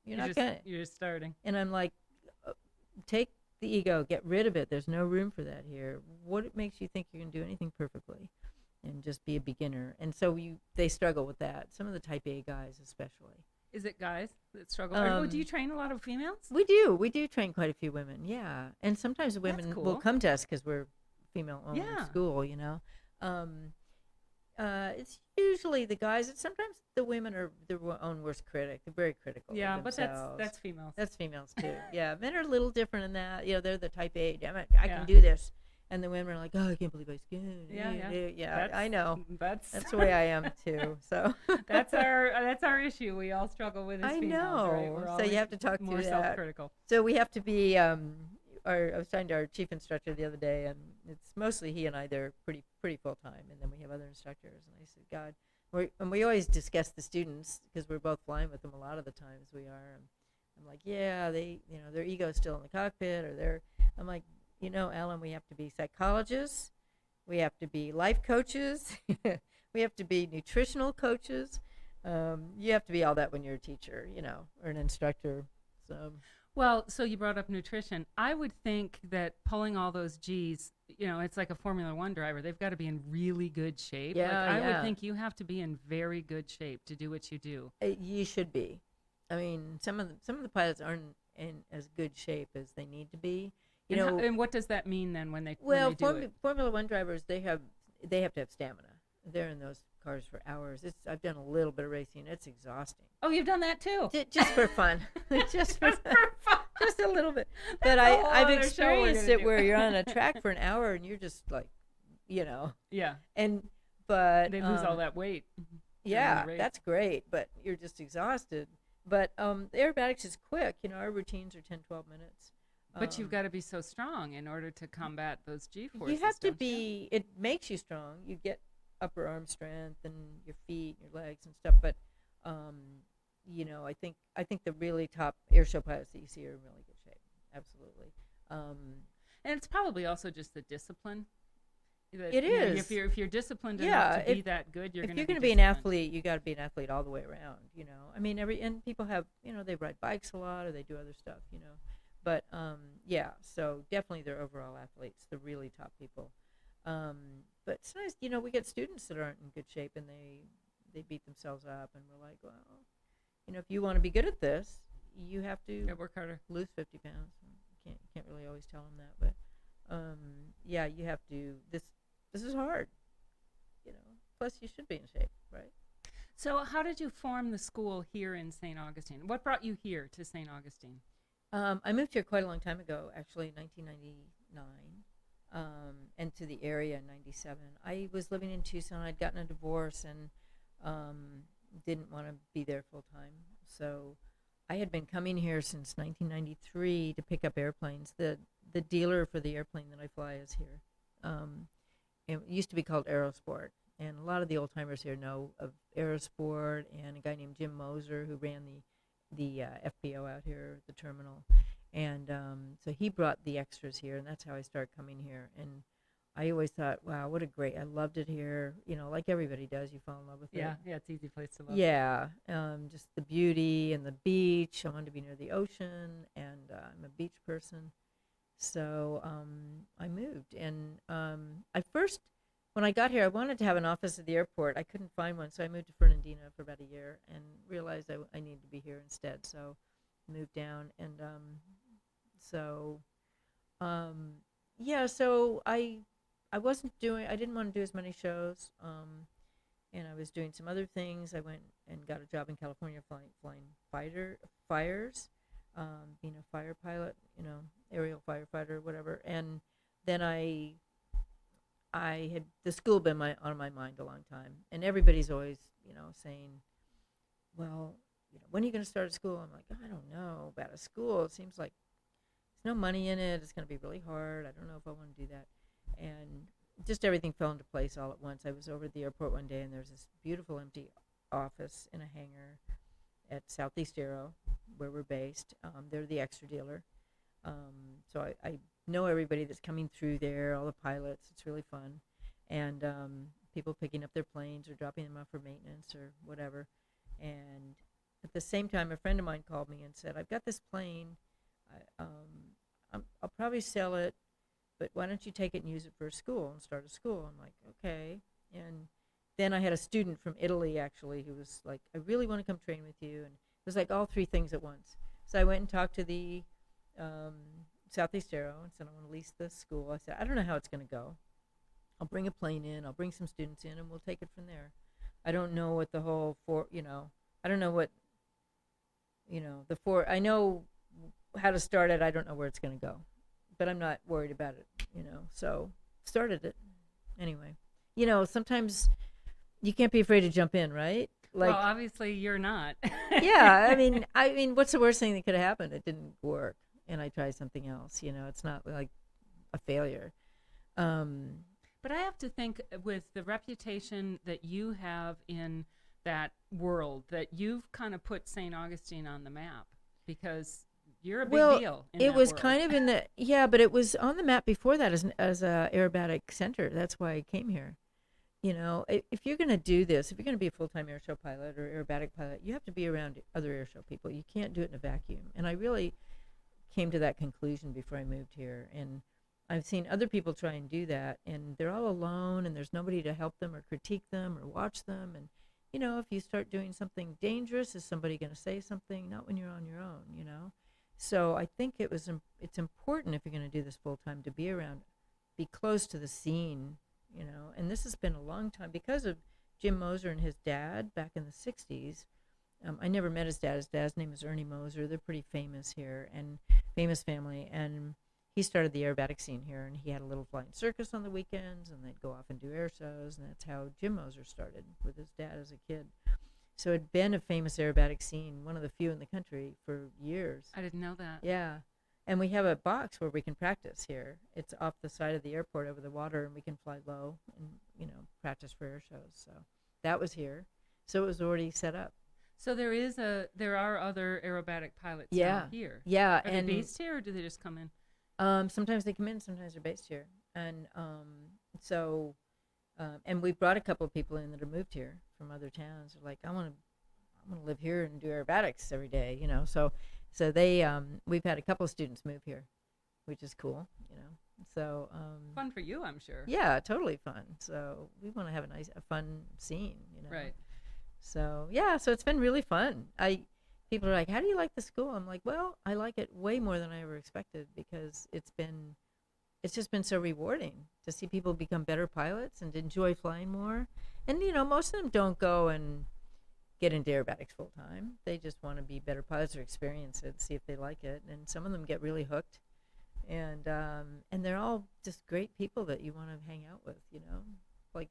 you're just starting. And I'm like, take the ego, get rid of it. There's no room for that here. What makes you think you're going to do anything perfectly? And just be a beginner. And so they struggle with that. Some of the type A guys especially. Is it guys that struggle? Do you train a lot of females? We do train quite a few women, yeah. And sometimes the women cool. will come to us because we're female-owned school, It's usually the guys. Sometimes the women are their own worst critic. They're very critical. Yeah, of but themselves. that's females. That's females too. Yeah, men are a little different in that. They're the type A. Damn it, I Yeah. can do this. And the women are like, oh, I can't believe I skinned. Yeah. I know. That's the way I am too. So that's our issue. We all struggle with as I females, know. right? We're So you have to talk more through that. self-critical. So we have to be. I was talking to our chief instructor the other day, and it's mostly he and I. They're pretty full time, and then we have other instructors. And I said, God, we always discuss the students because we're both flying with them a lot of the times. We are. And I'm like, yeah, their ego's still in the cockpit, or I'm like, Alan, we have to be psychologists, we have to be life coaches, we have to be nutritional coaches. You have to be all that when you're a teacher, or an instructor. So you brought up nutrition. I would think that pulling all those G's, it's like a Formula One driver. They've got to be in really good shape. Yeah, I would think you have to be in very good shape to do what you do. You should be. I mean, some of the pilots aren't in as good shape as they need to be. And what does that mean then when they do it? Formula One drivers, they have to have stamina. They're in those cars for hours. I've done a little bit of racing. It's exhausting. Oh, you've done that too? Just for fun. just for fun. Just a little bit. That's but I've experienced it do. where you're on a track for an hour and you're just like, Yeah. But they lose all that weight. Yeah, that's great, but you're just exhausted. But the aerobatics is quick. Our routines are 10, 12 minutes. But you've got to be so strong in order to combat those G-forces. You have to be. It makes you strong. You get upper arm strength and your feet, and your legs, and stuff. But I think the really top airshow pilots that you see are in really good shape. Absolutely. And it's probably also just the discipline. It is. If you're disciplined enough to be that good, if you're going to be an athlete, you got to be an athlete all the way around. I mean, and people have, they ride bikes a lot or they do other stuff. But yeah, so definitely they're overall athletes, the really top people. Um, but sometimes, we get students that aren't in good shape and they beat themselves up, and we're like, well, if you want to be good at this, you have to Work harder. lose 50 pounds. You can't really always tell them that, but yeah, you have to. This is hard, Plus, you should be in shape, right? So, how did you form the school here in St. Augustine? What brought you here to St. Augustine? I moved here quite a long time ago, actually, in 1999, and to the area in 97. I was living in Tucson. I'd gotten a divorce and didn't want to be there full time. So I had been coming here since 1993 to pick up airplanes. The dealer for the airplane that I fly is here. It used to be called Aerosport. And a lot of the old timers here know of Aerosport and a guy named Jim Moser who ran the FBO out here at the terminal. And so he brought the extras here, and that's how I started coming here. And I always thought, wow, I loved it here. Like everybody does, you fall in love with it. Yeah, it's an easy place to love. Yeah, just the beauty and the beach. I wanted to be near the ocean, and I'm a beach person. So I moved. And when I got here, I wanted to have an office at the airport. I couldn't find one, so I moved to Fernandina for about a year and realized I needed to be here instead. So moved down, and yeah. So I didn't want to do as many shows, and I was doing some other things. I went and got a job in California flying fires, being a fire pilot, aerial firefighter, whatever. And then I had the school been on my mind a long time, and everybody's always saying, well, when are you going to start a school? I'm like, I don't know about a school. It seems like there's no money in it. It's going to be really hard. I don't know if I want to do that. And just everything fell into place all at once. I was over at the airport one day, and there's this beautiful empty office in a hangar at Southeast Aero, where we're based. They're the extra dealer. So I know everybody that's coming through there, all the pilots. It's really fun. And people picking up their planes or dropping them off for maintenance or whatever. And at the same time, a friend of mine called me and said, I've got this plane. I'll probably sell it, but why don't you take it and use it for a school and start a school? I'm like, okay. And then I had a student from Italy, actually, who was like, I really want to come train with you. And it was like all three things at once. So I went and talked to the Southeast Aero and said, I want to lease the school. I said, I don't know how it's going to go. I'll bring a plane in, I'll bring some students in, and we'll take it from there. I don't know what the whole I don't know what, I know how to start it. I don't know where it's going to go, but I'm not worried about it, so started it anyway. Sometimes you can't be afraid to jump in, right? Like, well, obviously you're not. Yeah. I mean, what's the worst thing that could have happened? It didn't work, and I tried something else. It's not like a failure. But I have to think, with the reputation that you have in that world, that you've kind of put St. Augustine on the map, because you're a big deal in it was world. Kind of in the, yeah, but it was on the map before that as a aerobatic center. That's why I came here. If you're going to do this, if you're going to be a full-time airshow pilot or aerobatic pilot, you have to be around other airshow people. You can't do it in a vacuum. And I really came to that conclusion before I moved here. And I've seen other people try and do that, and they're all alone, and there's nobody to help them or critique them or watch them. And, if you start doing something dangerous, is somebody going to say something? Not when you're on your own, So I think it's important, if you're going to do this full-time, to be around, be close to the scene, And this has been a long time because of Jim Moser and his dad back in the 60s. I never met his dad. His dad's name is Ernie Moser. They're pretty famous here, and famous family. And he started the aerobatic scene here, and he had a little flying circus on the weekends, and they'd go off and do air shows, and that's how Jim Moser started, with his dad as a kid. So it'd been a famous aerobatic scene, one of the few in the country, for years. I didn't know that. Yeah. And we have a box where we can practice here. It's off the side of the airport over the water, and we can fly low and, practice for air shows. So that was here. So it was already set up. So there are other aerobatic pilots Yeah. here. Yeah. Are and they based here, or do they just come in? Sometimes they come in, sometimes they're based here. And and we brought a couple of people in that have moved here from other towns. They're like, I want to live here and do aerobatics every day, So So they we've had a couple of students move here, which is cool, you know. So Fun for you, I'm sure. yeah, totally fun. So we want to have a fun scene, you know. Right. So yeah, so it's been really fun. People are like, "How do you like the school?" I'm like, "Well, I like it way more than I ever expected because it's just been so rewarding to see people become better pilots and enjoy flying more. And you know, most of them don't go and get into aerobatics full time. They just want to be better pilots or experience it, see if they like it. And some of them get really hooked, and they're all just great people that you want to hang out with. You know, like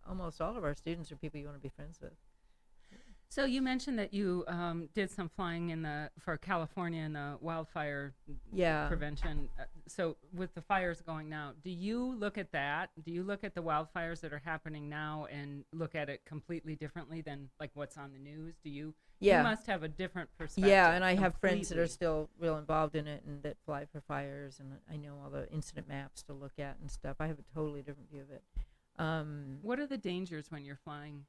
almost all of our students are people you want to be friends with. So you mentioned that you did some flying for California in the wildfire Yeah. prevention. So with the fires going now, do you look at that? Do you look at the wildfires that are happening now and look at it completely differently than like what's on the news? Do you? Yeah. You must have a different perspective. Yeah, and I have friends that are completely. still real involved in it and that fly for fires, and I know all the incident maps to look at and stuff. I have a totally different view of it. What are the dangers when you're flying?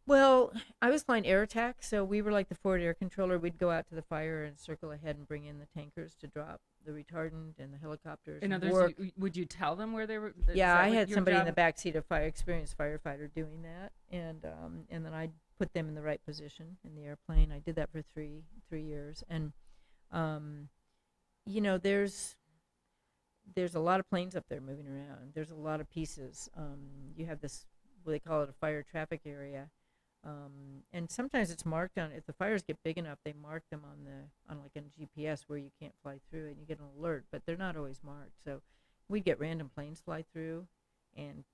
Well, I was flying air attack, so we were like the forward air controller. We'd go out to the fire and circle ahead and bring in the tankers to drop the retardant and the helicopters. In and other work. words, would you tell them where they were? Yeah, I had your somebody in job? the back seat of experienced firefighter doing that, and then I put them in the right position in the airplane. I did that for three years, and um, you know, there's a lot of planes up there moving around. There's a lot of pieces. You have this, what they call it, a fire traffic area. And sometimes it's marked on, if the fires get big enough, they mark them on like a GPS where you can't fly through and you get an alert, but they're not always marked. So we get random planes fly through, and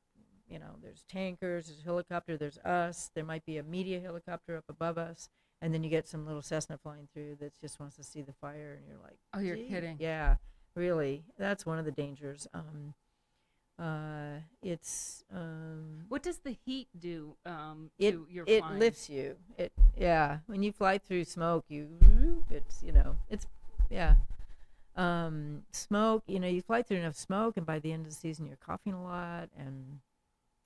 you know, there's tankers, there's a helicopter, there's us, there might be a media helicopter up above us, and then you get some little Cessna flying through that just wants to see the fire, and you're like, Oh, you're "Gee." kidding. Yeah, really, that's one of the dangers. It's What does the heat do it to your it flying? lifts you. It Yeah, when you fly through smoke, it's, you know, it's, yeah. Smoke, you know, you fly through enough smoke, and by the end of the season you're coughing a lot, and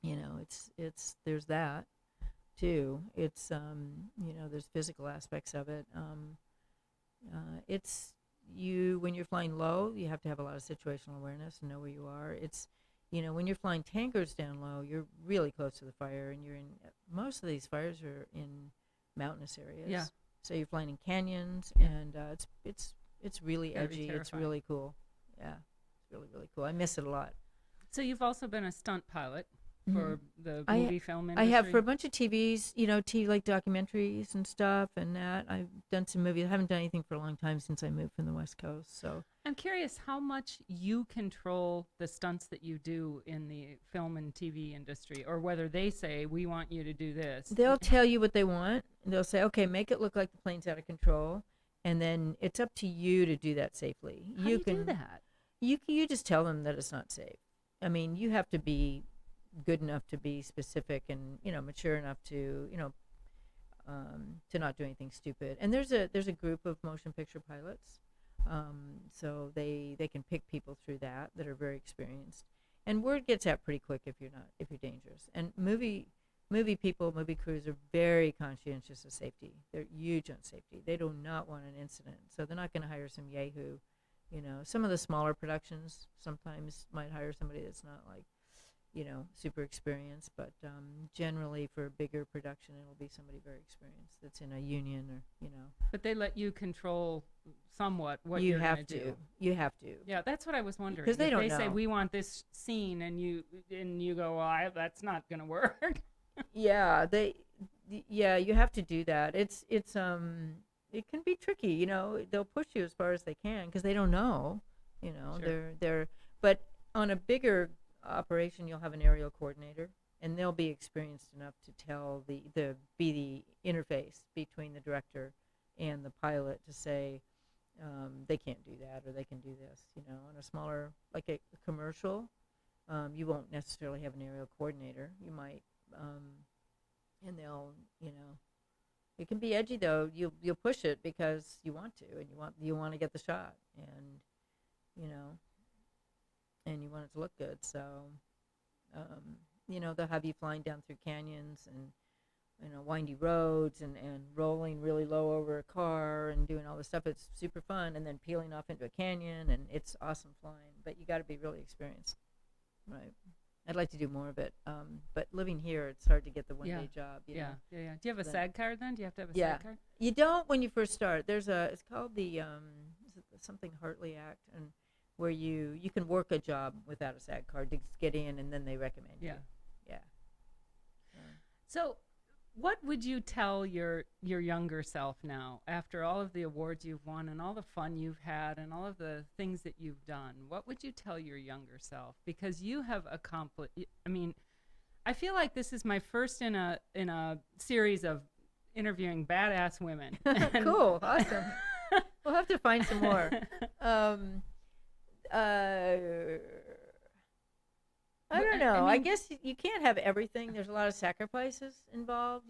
you know, it's there's that too. It's you know, there's physical aspects of it. It's you When you're flying low, you have to have a lot of situational awareness and know where you are. It's, you know, when you're flying tankers down low, you're really close to the fire, and you're in, most of these fires are in mountainous areas. Yeah. So you're flying in canyons, Yeah. and it's really Gotta be edgy. It's terrifying. really cool. Yeah, it's really, really cool. I miss it a lot. So you've also been a stunt pilot for the I- movie film I industry. have for a bunch of TVs, you know, like documentaries and stuff, and that. I've done some movies. I haven't done anything for a long time since I moved from the West Coast. So I'm curious how much you control the stunts that you do in the film and TV industry, or whether they say, we want you to do this. they'll tell you what they want. And they'll say, okay, make it look like the plane's out of control, and then it's up to you to do that safely. How do you do that? You just tell them that it's not safe. I mean, you have to be good enough to be specific, and you know, mature enough to, you know, to not do anything stupid. And there's a group of motion picture pilots, so they can pick people through that are very experienced. And word gets out pretty quick if you're dangerous. And movie crews are very conscientious of safety. They're huge on safety. They do not want an incident, so they're not going to hire some yahoo. You know, some of the smaller productions sometimes might hire somebody that's not like, you know, super experienced, but generally for a bigger production, it'll be somebody very experienced that's in a union, or, you know. But they let you control somewhat what You you're have gonna to. do. You have to. Yeah, that's what I was wondering. 'Cause they If don't they say, know. we want this scene, and you go, well, that's not going to work. Yeah, yeah, you have to do that. It can be tricky, you know. They'll push you as far as they can because they don't know, you know. Sure. But on a bigger operation, you'll have an aerial coordinator, and they'll be experienced enough to tell be the interface between the director and the pilot to say, they can't do that, or they can do this. You know, on a smaller, like a commercial, you won't necessarily have an aerial coordinator. You might, and they'll, you know, it can be edgy though. You'll push it because you want to, and you want to get the shot, and you know, and you want it to look good. So, you know, they'll have you flying down through canyons, and windy roads and rolling really low over a car and doing all this stuff. It's super fun, and then peeling off into a canyon, and it's awesome flying. But you got to be really experienced, right? I'd like to do more of it, but living here, it's hard to get the one-day job. You know? Yeah. Do you have a SAG card then? Do you have to have a Yeah. SAG card? You don't when you first start. It's called the is it something Hartley Act, and where you can work a job without a SAG card to get in, and then they recommend you. Yeah. So, what would you tell your younger self now after all of the awards you've won and all the fun you've had and all of the things that you've done? What would you tell your younger self? Because you have accomplished. I mean, I feel like this is my first in a series of interviewing badass women. Cool, awesome. We'll have to find some more. I don't know. I guess you can't have everything. There's a lot of sacrifices involved,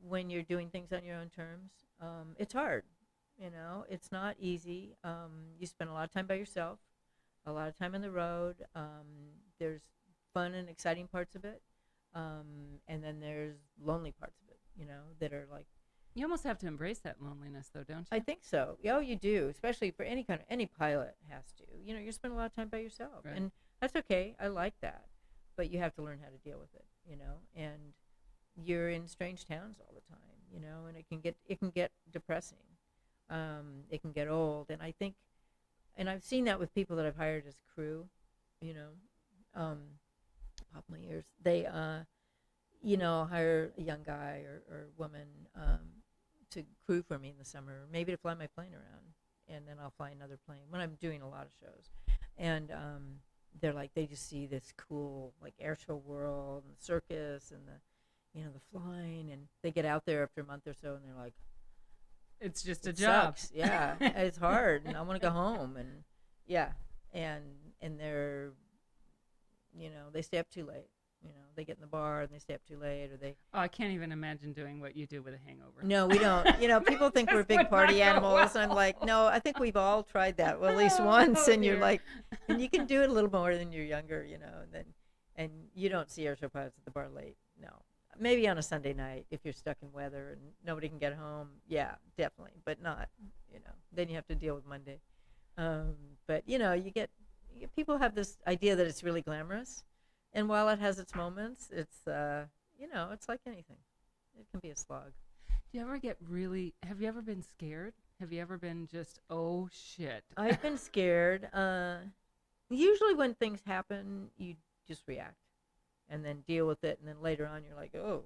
when you're doing things on your own terms. It's hard, It's not easy. You spend a lot of time by yourself, a lot of time on the road. There's fun and exciting parts of it, and then there's lonely parts of it, that are like. You almost have to embrace that loneliness, though, don't you? I think so. Oh, you do, especially for any pilot has to. You spend a lot of time by yourself, right. And that's okay. I like that, but you have to learn how to deal with it, And you're in strange towns all the time, and it can get depressing. It can get old, and I think, and I've seen that with people that I've hired as crew, pop my ears. They, hire a young guy or woman to crew for me in the summer, maybe to fly my plane around, and then I'll fly another plane when I'm doing a lot of shows. And they're like, they just see this cool like airshow world and the circus and the flying, and they get out there after a month or so, and they're like, it's just a job. Sucks. Yeah, it's hard, and I want to go home, and and they're, they stay up too late. They get in the bar and they stay up too late, or they. Oh, I can't even imagine doing what you do with a hangover. No, we don't. People think we're big party animals. Well. I'm like, no, I think we've all tried that at least once, and you're like, and you can do it a little more than you're younger, and you don't see airshow pilots at the bar late. No, maybe on a Sunday night if you're stuck in weather and nobody can get home. Yeah, definitely, but not. Then you have to deal with Monday. But you get people have this idea that it's really glamorous. And while it has its moments, it's it's like anything. It can be a slog. Do you ever have you ever been scared? Have you ever been just, oh shit? I've been scared. Usually when things happen, you just react and then deal with it. And then later on, you're like, oh,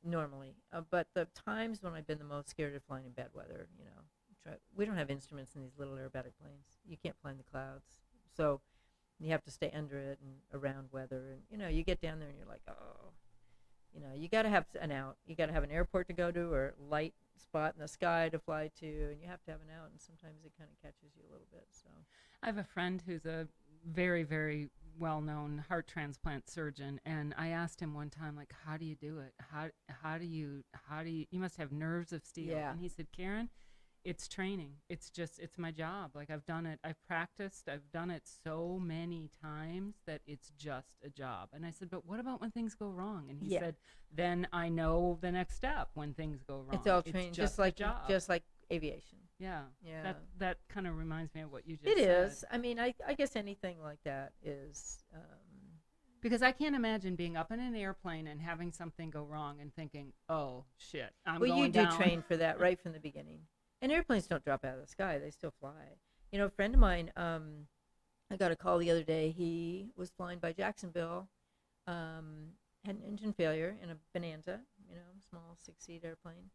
normally. But the times when I've been the most scared of flying in bad weather, we don't have instruments in these little aerobatic planes. You can't fly in the clouds. So you have to stay under it and around weather, and you get down there and you're like, oh, you got to have an out. You got to have an airport to go to or a light spot in the sky to fly to, and you have to have an out. And sometimes it kind of catches you a little bit. So I have a friend who's a very, very well-known heart transplant surgeon, and I asked him one time, like, how do you do it? How do you you must have nerves of steel. Yeah. And he said, Karen, it's training. It's my job. Like, I've done it. I've practiced. I've done it so many times that it's just a job. And I said, but what about when things go wrong? And he said, then I know the next step when things go wrong. It's all training, just like aviation. Yeah. Yeah. That kind of reminds me of what you just said. It is. I I mean, I guess anything like that is. Because I can't imagine being up in an airplane and having something go wrong and thinking, oh, shit, I'm going down. Well, you do train for that right from the beginning. And airplanes don't drop out of the sky. They still fly. A friend of mine, I got a call the other day. He was flying by Jacksonville, had an engine failure in a Bonanza, small 6-seat airplane.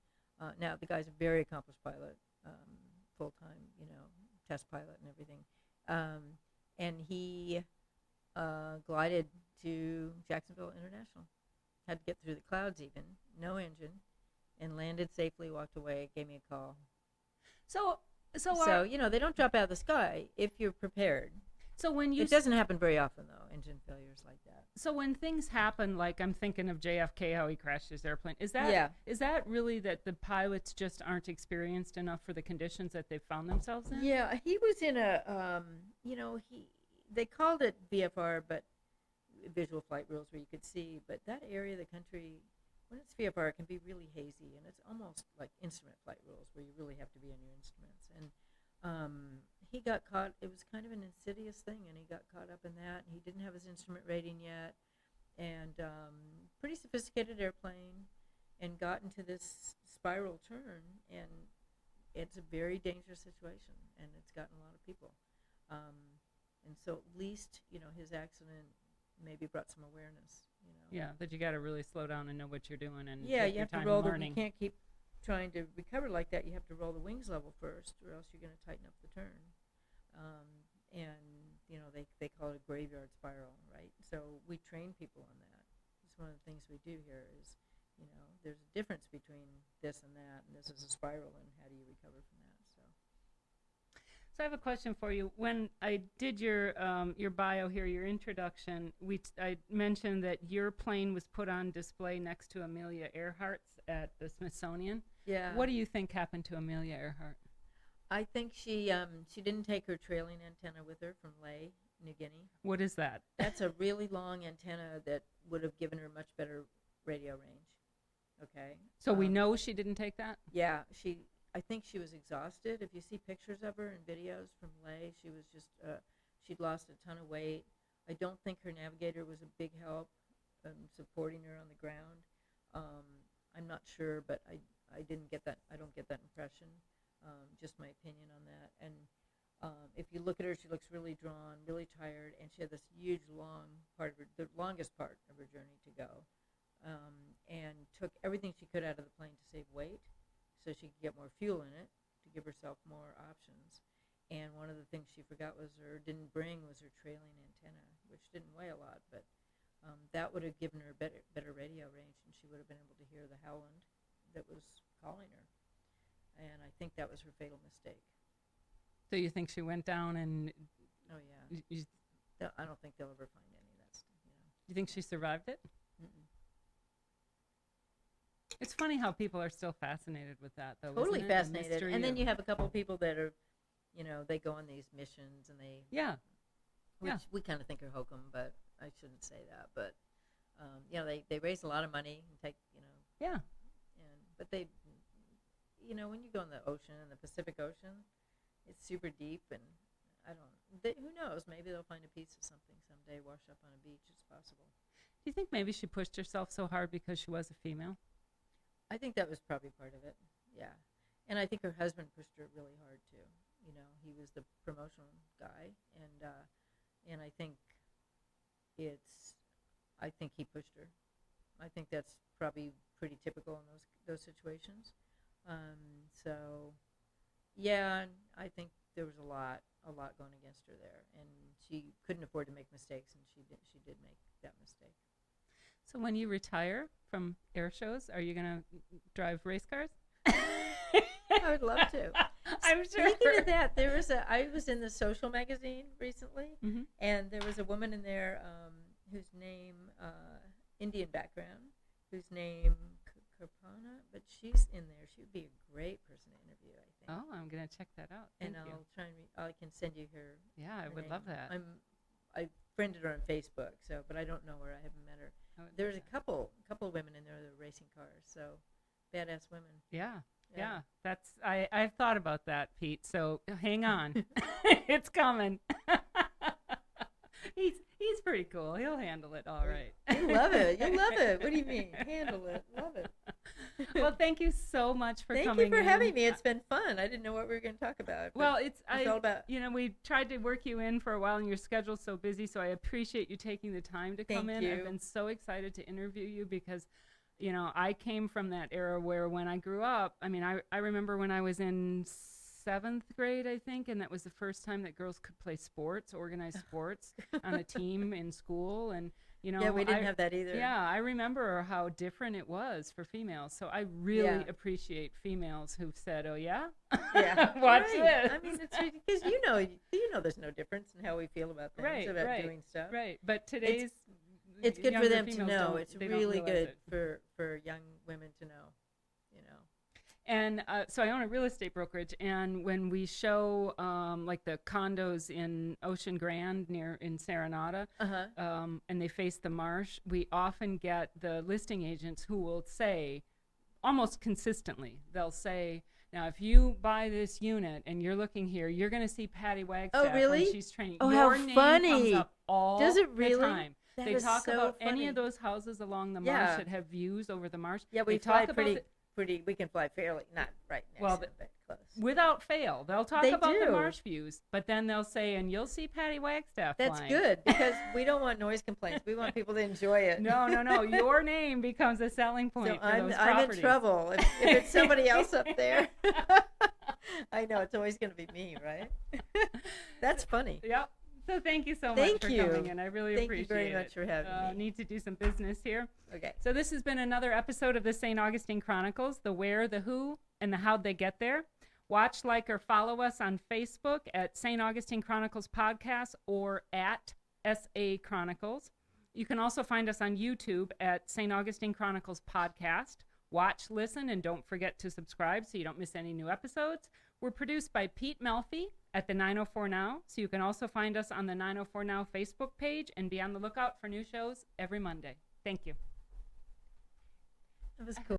Now, the guy's a very accomplished pilot, full-time, test pilot and everything. And he glided to Jacksonville International. Had to get through the clouds even, no engine, and landed safely, walked away, gave me a call. So they don't drop out of the sky if you're prepared. So when it doesn't happen very often though, engine failures like that. So when things happen, like I'm thinking of JFK, how he crashed his airplane. Is that really that the pilots just aren't experienced enough for the conditions that they've found themselves in? Yeah, he was in a they called it VFR, but visual flight rules where you could see, but that area of the country, when it's VFR, it can be really hazy, and it's almost like instrument flight rules where you really have to be on your instruments. And he got caught. It was kind of an insidious thing, and he got caught up in that. And he didn't have his instrument rating yet, and pretty sophisticated airplane, and got into this spiral turn, and it's a very dangerous situation, and it's gotten a lot of people. And so at least, his accident maybe brought some awareness, Yeah, that you got to really slow down and know what you're doing, and Yeah, take you your have to time roll learning. you can't keep trying to recover like that. You have to roll the wings level first, or else you're going to tighten up the turn. And they call it a graveyard spiral, right? So we train people on that. It's one of the things we do here is, there's a difference between this and that, and this is a spiral, and how do you recover from that? So I have a question for you. When I did your bio here, your introduction, I mentioned that your plane was put on display next to Amelia Earhart's at the Smithsonian. Yeah. What do you think happened to Amelia Earhart? I think she didn't take her trailing antenna with her from Lae, New Guinea. What is that? That's a really long antenna that would have given her much better radio range. Okay. So we know she didn't take that? Yeah, I think she was exhausted. If you see pictures of her and videos from Lae, she was just, she'd lost a ton of weight. I don't think her navigator was a big help supporting her on the ground. I'm not sure, but I didn't get that. I don't get that impression. Just my opinion on that. And if you look at her, she looks really drawn, really tired, and she had this huge, long part of her, the longest part of her journey to go, and took everything she could out of the plane to save weight, so she could get more fuel in it to give herself more options. And one of the things she forgot didn't bring was her trailing antenna, which didn't weigh a lot, but that would have given her better radio range, and she would have been able to hear the howland that was calling her. And I think that was her fatal mistake. So you think she went down and... Oh, yeah. I don't think they'll ever find any of that stuff. You think she survived it? Mm-mm. It's funny how people are still fascinated with that, though. Totally isn't it? fascinated. And then you have a couple of people that are, they go on these missions, and they... Yeah. Which we kind of think are hokum, but I shouldn't say that. But, they raise a lot of money and take, Yeah. But they... when you go in the ocean, in the Pacific Ocean, it's super deep, and who knows? Maybe they'll find a piece of something someday washed up on a beach. It's possible. Do you think maybe she pushed herself so hard because she was a female? I think that was probably part of it, yeah. And I think her husband pushed her really hard, too. He was the promotional guy, and I think he pushed her. I think that's probably pretty typical in those situations. So, yeah, I think there was a lot going against her there, and she couldn't afford to make mistakes, and she did make that mistake. So when you retire from Airshows, are you going to drive race cars? I would love to. I'm sure. Speaking of that, I was in the Social magazine recently, Mm-hmm. and there was a woman in there whose name, Indian background, whose name Karpana, but she's in there. She would be a great person to interview, I think. Oh, I'm going to check that out. Thank and you. I'll try and I can send you her. Yeah, I her would name. love that. I friended her on Facebook, but I don't know her. I haven't met her. There's a couple of women in there that are racing cars, so badass women. Yeah. That's I've thought about that, Pete. So hang on, it's coming. He's pretty cool. He'll handle it all right. You love it. You love it. What do you mean? Handle it. Love it. Well, thank you so much for coming. Thank you for in. having me. It's been fun. I didn't know what we were going to talk about. Well, it's all about. We tried to work you in for a while, and your schedule's so busy. So I appreciate you taking the time to come in. Thank you. I've been so excited to interview you because, I came from that era where when I grew up, I remember when I was in 7th grade, I think, and that was the first time that girls could play sports, organized sports on a team in school, and Yeah, we didn't have that either. Yeah, I remember how different it was for females. So I really appreciate females who've said, "Oh yeah, Yeah, watch right. this." It's because there's no difference in how we feel about things, about doing stuff. Right, but today's it's good for younger them to females know. don't- It's they don't really realize good it. for young women to know. And so I own a real estate brokerage, and when we show like the condos in Ocean Grand in Serenata, and they face the marsh, we often get the listing agents who will say, almost consistently, they'll say, now, if you buy this unit and you're looking here, you're going to see Patty Wagstaff really? when she's training. Oh, Your how name funny. comes up all Does it really? the time. That They is talk so about funny. any of those houses along the marsh Yeah. that have views over the marsh. Yeah, we They fly talk about pretty. We can fly fairly, not right next to it, but close. without fail. They'll talk They about the do. marsh views, but then they'll say, and you'll see Patty Wagstaff That's flying. good because we don't want noise complaints. We want people to enjoy it. No. Your name becomes a selling point So for those I'm in properties. trouble if it's somebody else up there. I know it's always going to be me, right? That's funny. Yep. So thank you so much Thank for you. coming in. I really Thank appreciate it. you very much for having me. Need to do some business here. Okay. So this has been another episode of the St. Augustine Chronicles, the where, the who, and the how'd they get there. Watch, like, or follow us on Facebook at St. Augustine Chronicles Podcast or at SA Chronicles. You can also find us on YouTube at St. Augustine Chronicles Podcast. Watch, listen, and don't forget to subscribe so you don't miss any new episodes. We're produced by Pete Melfi at the 904 Now, so you can also find us on the 904 Now Facebook page and be on the lookout for new shows every Monday. Thank you. That was cool.